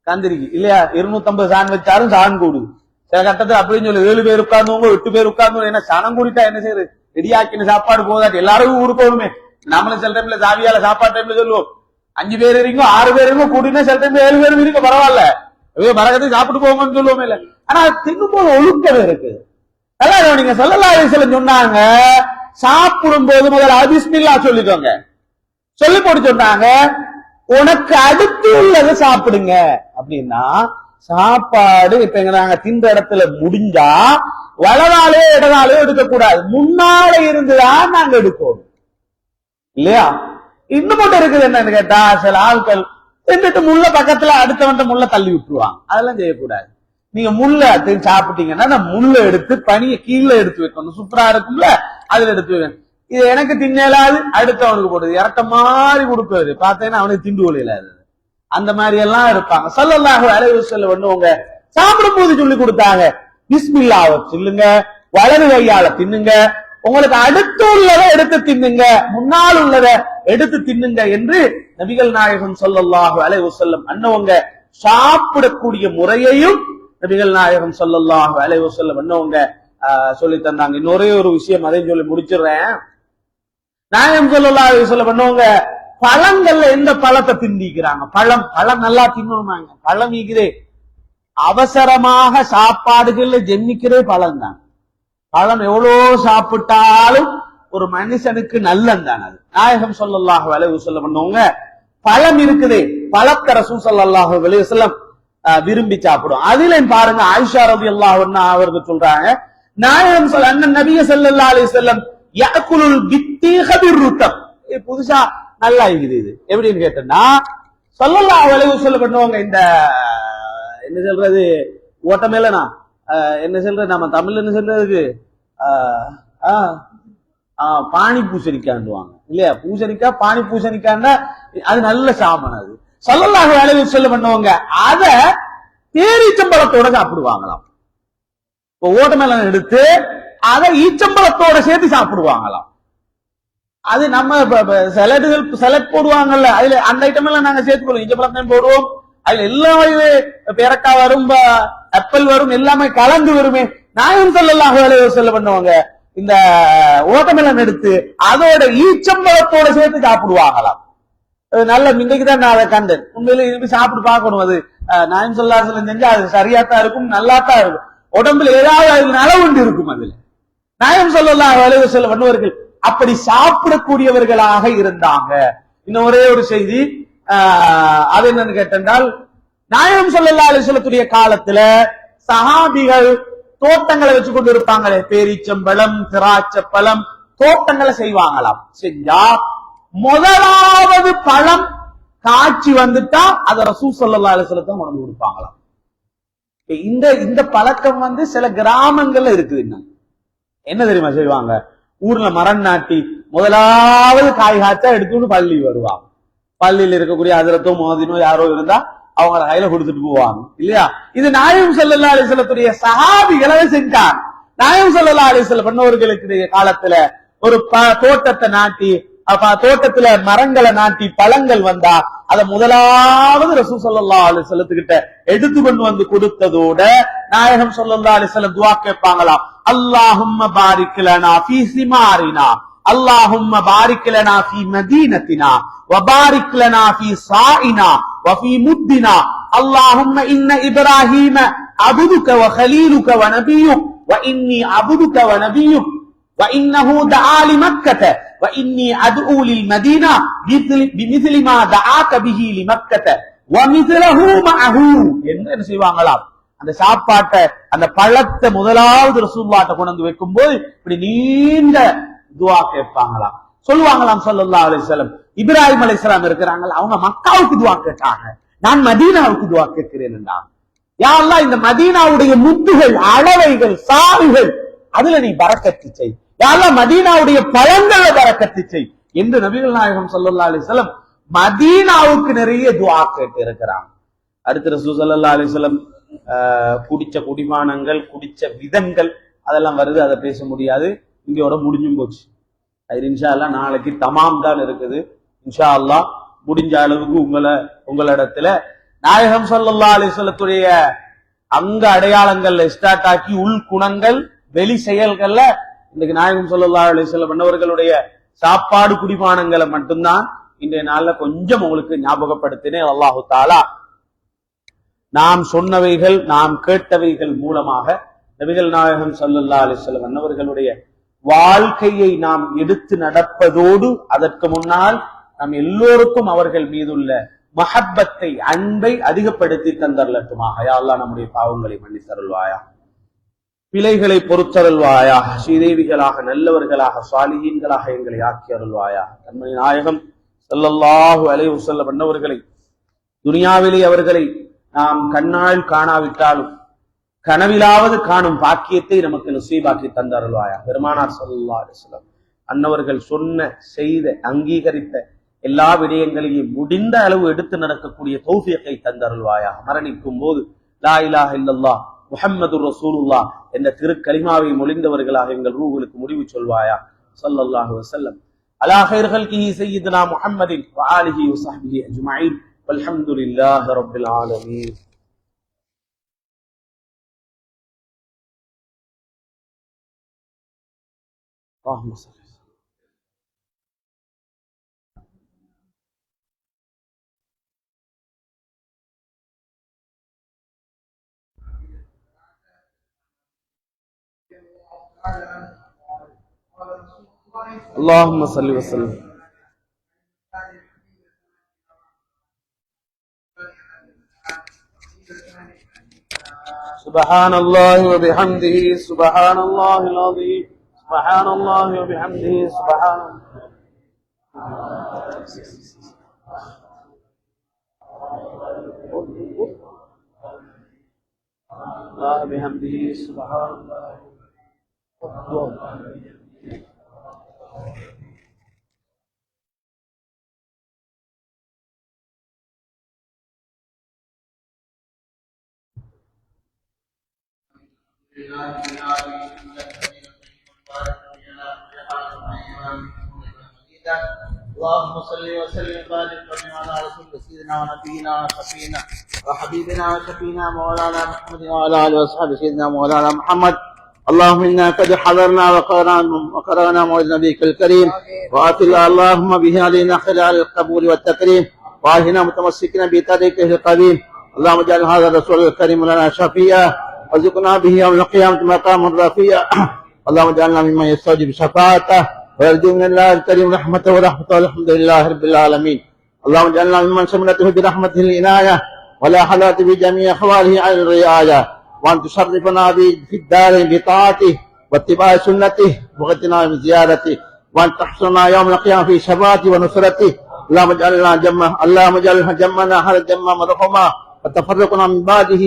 கந்திரிக்கு இல்லையா, 250 சான் வச்சாலும் சான் கூடுது. சில கட்டத்துல அப்படின்னு சொல்லி 7 பேர் உட்கார்ந்தவங்க 8 பேர் உட்கார்ந்தவங்க, ஏன்னா சனம் கூடிட்டா என்ன செய்யுது, ரெடியாக்கின சாப்பாடு போதாட்டி எல்லாரும் ஊருக்கு போகணுமே. நம்மளும் சில டைம்ல சாவியால சாப்பாடு டைம்ல சொல்லுவோம் 5 பேர் இருக்கோ 6 பேர் இருக்கோ கூட்டினா சில டைம்ல 7 பேரும் இருக்க பரவாயில்ல, பரகத்தை சாப்பிட்டு போங்கன்னு சொல்லுவோமே இல்ல. ஆனா தின்னும் போது ஒழுக்கம் இருக்கு. அதான் நீங்க ஸல்லல்லாஹு அலைஹி வஸல்லம் சொன்னாங்க, சாப்பிடும் போது முதல்ல பிஸ்மில்லா சொல்லிக்கோங்க. சொல்லி போட்டு சொன்னாங்க, உனக்கு அடுத்து உள்ளதை சாப்பிடுங்க அப்படின்னா, சாப்பாடு இப்ப எங்க நாங்க தின்ற இடத்துல முடிஞ்சா வலதாலே இடதாலே எடுக்கக்கூடாது, முன்னாலே இருந்துதான் நாங்க எடுக்கணும் இல்லையா. இன்னும் மட்டும் இருக்குது என்னன்னு கேட்டா, சில ஆட்கள் தின்னுட்டு முள்ள பக்கத்துல அடுத்தவன்ட்ட முள்ள தள்ளி விட்டுருவாங்க. அதெல்லாம் செய்யக்கூடாது. நீங்க முள்ள சாப்பிட்டீங்கன்னா முள்ள எடுத்து பனியை கீழே எடுத்து வைக்கணும். சூப்பரா இருக்கும்ல, அதுல எடுத்து வைக்கணும். இது எனக்கு தின்னலாது அடுத்தவனுக்கு போடுது, இறக்க மாதிரி கொடுக்குறது பார்த்தேன்னா அவனுக்கு திண்டு கொள்ளையிலாது. அந்த மாதிரி எல்லாம் இருப்பாங்க. ஸல்லல்லாஹு அலைஹி வஸல்லம் பண்ணுவாங்க, சாப்பிடும் போது சொல்லி கொடுத்தாங்க, பிஸ்மில்லாஹ் சொல்லுங்க, வலது கையால தின்னுங்க, உங்களுக்கு அடுத்து உள்ளதை எடுத்து தின்னுங்க, முன்னால் உள்ளதை எடுத்து தின்னுங்க என்று நபிகள் நாயகம் ஸல்லல்லாஹு அலைஹி வஸல்லம் அன்னவங்க சாப்பிடக்கூடிய முறையையும் நபிகள் நாயகம் ஸல்லல்லாஹு அலைஹி வஸல்லம் அன்னவங்க சொல்லி தந்தாங்க. இன்னொரே ஒரு விஷயம் அதையும் சொல்லி முடிச்சிடுறேன். நாயகம் ஸல்லல்லாஹு அலைஹி வஸல்லம் பண்ணுவாங்க, பழங்கள்ல எந்த பழத்தை திண்டிக்கிறாங்க, பழம் நல்லா தின்னுமாங்க. பழம் ஈக்குதே, அவசரமாக சாப்பாடுகள்ல ஜென்னிக்கிறே பழம் தான். பழம் எவ்வளவு சாப்பிட்டாலும் ஒரு மனுஷனுக்கு நல்லம் தான் அது. நாயகம் ஸல்லல்லாஹு அலைஹி வஸல்லம் பண்ணுவாங்க, பழம் இருக்குதே, பழத்தை ரசூல் ஸல்லல்லாஹு அலைஹி வஸல்லம் விரும்பி சாப்பிடும். அதுல பாருங்க, ஆயிஷா ரலியல்லாஹு அன்ஹா அவர்கள் சொல்றாங்க, நாயகம் அண்ணன் நபி ஸல்லல்லாஹு அலைஹி வஸல்லம் யஅகுலுல் பித்தீஹ பிர்ருத்தப். புதுசா நல்லா இருக்குது. இது எப்படின்னு கேட்டா, ஸல்லல்லாஹு அலைஹி வஸல்லம் பண்ணுவாங்க, இந்த என்ன சொல்றது, ஓட்டமேலனா என்ன சொல்ற, நம்ம தமிழ்ல என்ன சொல்றதுக்கு பானி பூசணிக்காண்டுவாங்க இல்லையா, பூசணிக்காய் பானி பூசணிக்காண்டா அது நல்ல சாமன். அது ஸல்லல்லாஹு அலைஹி வஸல்லம் பண்ணுவாங்க, அத பேரீச்சம்பழத்தோட சாப்பிடுவாங்களாம். இப்போ ஓட்டமேலன் எடுத்து அதை ஈச்சம்பழத்தோட சேர்த்து சாப்பிடுவாங்களாம். அது நம்ம செலட் போடுவாங்கல்ல, அதுல அந்த ஐட்டம் எல்லாம் நாங்க சேர்த்துக்கொள்வோம். ஈச்சம்பழத்தையும் போடுவோம், அதுல எல்லாமே பேரக்காய் வரும், ஆப்பிள் வரும், எல்லாமே கலந்து வருமே. நாயகம் ஸல்லல்லாஹு அலைஹி வஸல்லம் பண்ணுவாங்க, இந்த ஓட்டமெலன் எடுத்து அதோட ஈச்சம்பழத்தோட சேர்த்து சாப்பிடுவாங்களாம். நல்ல இன்னைக்குதான் நான் அதை கண்டேன். உண்மையில இது சாப்பிட்டு பார்க்கணும். அது நாயகம் ஸல்லல்லாஹு அலைஹி வஸல்லம் செஞ்சா அது சரியாத்தான் இருக்கும், நல்லாத்தான் இருக்கும். உடம்புல ஏதாவது அதுல நலவுண்டு இருக்கும். அதுல நாயகம் ஸல்லல்லாஹு அலைஹி வஸல்லம் பண்ணுவார்கள், அப்படி சாப்பிடக்கூடியவர்களாக இருந்தாங்க. இன்னும் ஒரே ஒரு செய்தி, அது என்னன்னு கேட்டால், நாயகம் ஸல்லல்லாஹு அலைஹி வஸல்லத்துடைய காலத்துல சஹாபிகள் தோட்டங்களை வச்சு கொண்டு இருப்பாங்களே, பேரீச்சம்பழம், திராட்சை பழம் தோட்டங்களை செய்வாங்களாம். செஞ்சா முதலாவது பழம் காட்சி வந்துட்டா அதை ரசூல் ஸல்லல்லாஹு அலைஹி வஸல்லம் கொண்டு கொடுப்பாங்களாம். இந்த பழக்கம் சில கிராமங்கள்ல இருக்குது. என்ன தெரியுமா செய்வாங்க, ஊர்ல மரம் நாட்டி முதலாவது காய் காய்ச்சா எடுத்துட்டு பள்ளி வருவாங்க. பள்ளியில் இருக்கக்கூடிய ஹஜ்ரத்தோ முஅத்தினோ யாரோ இருந்தா அவங்க கையில கொடுத்துட்டு போவாங்க இல்லையா. இது நாயகம் ஸல்லல்லாஹு அலைஹி வஸல்லத்துடைய சஹாபிகளை செஞ்சாங்க. நாயகம் ஸல்லல்லாஹு அலைஹி வஸல்லம் பண்ணவர்களுக்கு காலத்துல ஒரு தோட்டத்தை நாட்டி, தோட்டத்துல மரங்களை நாட்டி பழங்கள் வந்தா அதை முதலாவது ரசூல் ஸல்லல்லாஹு அலைஹி வஸல்லத்துக்கிட்ட எடுத்து கொண்டு வந்து கொடுத்ததோட நாயகம் ஸல்லல்லாஹு அலைஹி வஸல்லம் துஆ கேட்பாங்களாம், அல்லாஹும்ம பாரிக் லனா ஃபீ சிமாரினா, அல்லாஹும்ம பாரிக் லனா ஃபீ மதீனத்தினா வ பாரிக் லனா ஃபீ சாயினா வ ஃபீ முத்தினா, அல்லாஹும்ம இன்ன இப்ராஹீம அபுதுக வ கலீலுக வ நபியுக் வ இன்னி அபுதுக வ நபியுக் வ இன்னஹு தஆ லிமக்கத வ இன்னி அத்உ லில் மதீனா பிமிஸ்லி மா தஆக பிஹி லிமக்கத வ மிஸ்லஹு மஅஹு. என்ன செய்வாங்களாம், அந்த சாப்பாட்டை அந்த பழத்தை முதலாவது ரசூலுல்லாஹ்ட்ட கொண்டு வந்து வைக்கும்போது இப்படி நீண்ட துஆ கேட்பாங்களாம். சொல்லுவாங்களாம் ஸல்லல்லாஹு அலைஹி வஸல்லம், இப்ராஹிம் அலைஹிஸ்ஸலாம் இருக்கிறாங்க, அவங்க மக்காவுக்கு துஆ கேட்டாங்க, நான் மதீனாவுக்கு துஆ கேட்கிறேன் என்றாங்க. யா அல்லாஹ், இந்த மதீனாவுடைய முத்துகள், அளவைகள், சாவிகள் அதுல நீ பரக்கத்து செய். யா அல்லாஹ், மதீனாவுடைய பழங்களை பரக்கத்து செய் என்று நபிகள் நாயகம் ஸல்லல்லாஹு அலைஹி வஸல்லம் மதீனாவுக்கு நிறைய துஆ கேட்டு இருக்கிறாங்க. அடுத்து ரசூல் ஸல்லல்லாஹு அலைஹி வஸல்லம் குடிச்ச குடிபானங்கள், குடிச்ச விதங்கள் அதெல்லாம் வருது, அதை பேச முடியாது, இங்கோட முடிஞ்சும் போச்சு. அது இன்ஷா அல்லாஹ் நாளைக்கு தமாம் தான் இருக்குது. இன்ஷா அல்லாஹ் முடிஞ்ச அளவுக்கு உங்களிடத்துல நாயகம் ஸல்லல்லாஹு அலைஹி வஸல்லத்துடைய அங்க அடையாளங்கள்ல ஸ்டார்ட் ஆக்கி உள் குணங்கள் வெளி செயல்கள்ல இன்னைக்கு நாயகம் ஸல்லல்லாஹு அலைஹி வஸல்லம் அன்னவர்களுடைய சாப்பாடு குடிபானங்களை மட்டும்தான் இன்றைய நாள்ல கொஞ்சம் உங்களுக்கு ஞாபகப்படுத்தினேன். அல்லாஹு தஆலா நாம் சொன்னவைகள் நாம் கேட்டவைகள் மூலமாக நபிகள் நாயகம் ஸல்லல்லாஹு அலைஹி வஸல்லம் அன்னவர்களுடைய வாழ்க்கையை நாம் எடுத்து நடப்பதோடு அதற்கு முன்னால் நாம் எல்லோருக்கும் அவர்கள் மீதுள்ள மஹப்பத்தை அன்பை அதிகப்படுத்தி தந்தரலட்டுமாக. யா அல்லாஹ் நம்முடைய பாவங்களை மன்னித்தருள்வாயா, பிழைகளை பொறுத்தருள்வாயா, ஸ்ரீதேவிகளாக நல்லவர்களாக சாலிஹீன்களாக எங்களை ஆக்கி அருள்வாயா. கண்மணி நாயகம் ஸல்லல்லாஹு அலைஹி வஸல்லம் அன்னவர்களை துனியாவிலே அவர்களை நாம் கண்ணால் காணாவிட்டாலும் கனவிலாவது காணும் பாக்கியத்தை நமக்கு நசீபாக்கி தந்தருள்வாயா. பெருமானார் ஸல்லல்லாஹு அலைஹி வஸல்லம் அன்னவர்கள் சொன்ன செய்த அங்கீகரித்த எல்லா விடயங்களையும் முடிந்த அளவு எடுத்து நடக்கக்கூடிய தௌஃபீகை தந்தருள்வாயா. மரணிக்கும் போது லா இலாஹ இல்லல்லாஹ் முஹம்மதுர் ரசூலுல்லாஹ் என்ற திருக்கலிமாவை மொழிந்தவர்களாக எங்கள் ரூஹுகளுக்கு முடிவு சொல்வாயா. ஸல்லல்லாஹு அலைஹி வஸல்லம் அலா கைர் ஹல்கிஹி ஸய்யிதுனா முஹம்மதின் வ ஆலிஹி வ ஸஹ்பிஹி அஜ்மஈன் வல்ஹம்துலில்லாஹி ரப்பில் ஆலமீன். اللهم صل اللهم صل وسلم. سبحان الله وبحمده سبحان الله العظيم سبحان الله وبحمده سبحان الله بحمده سبحان الله. اللهم صل وسلم وبارك على رسول سيدنا ونبينا وشفينا وحبيبنا وشفينا مولانا محمد وعلى اله وصحبه سيدنا مولانا محمد. اللهم انا قد حضرنا وقرانا موعد نبيك الكريم واتل اللهم به علينا خلال القبول والتكريم واهنا متمسكنا بطريقه القديم. اللهم اجعل هذا الرسول الكريم لنا شفيعا وارزقنا به يوم القيامه مقاما رفيعا. اللهم اجعلنا ممن يستوجب شفاعته ويرجو من الله الكريم رحمته ورحمته والحمد لله رب العالمين. اللهم اجعلنا ممن شملته برحمته العنايه ولا حالات في جميع احواله عن الرعايه، وان تشرفنا في الدار بطاعته واتباع سنته وغتنا من زيارته، وان تحصرنا يوم القيامه في شفاعته ونصرته. اللهم اجعلنا جمعنا هذا الجمع مرحوما وتفرقنا من بعده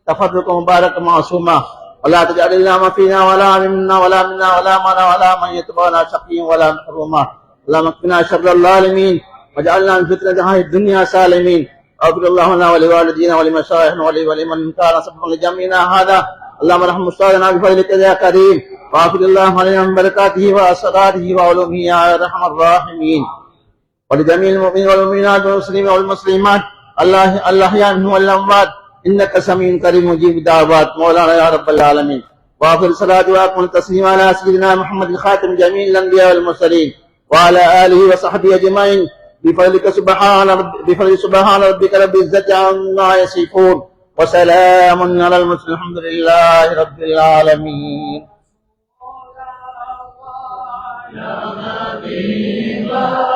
تفرقا مباركا معصوما. ولا تجعل لنا ما فينا ولا منا ولا منا ولا منا ولا من يتبعنا شقيا ولا محروما. اللهم اكفنا شر الظالمين واجعلنا من فتنة هذه الدنيا سالمين. اغفر الله لنا ولوالدينا ولمشايخنا ولمن كان سببا لجمعنا هذا. اللهم ارحم استاذنا بفضلك يا كريم واغفر الله علينا من بركاته واسراته وعلومه يا ارحم الراحمين. ولجميع المؤمنين والمؤمنات والمسلمين والمسلمات الاحياء منهم والاموات انك سميع قريب مجيب الدعوات مولانا يا رب العالمين. واخر الصلاه واكمل التسليم على سيدنا محمد خاتم جميع الانبياء والمرسلين وعلى اله وصحبه اجمعين بفضل سبحان ربك رب العزه عما يصفون وسلام على المرسلين الحمد لله رب العالمين. يا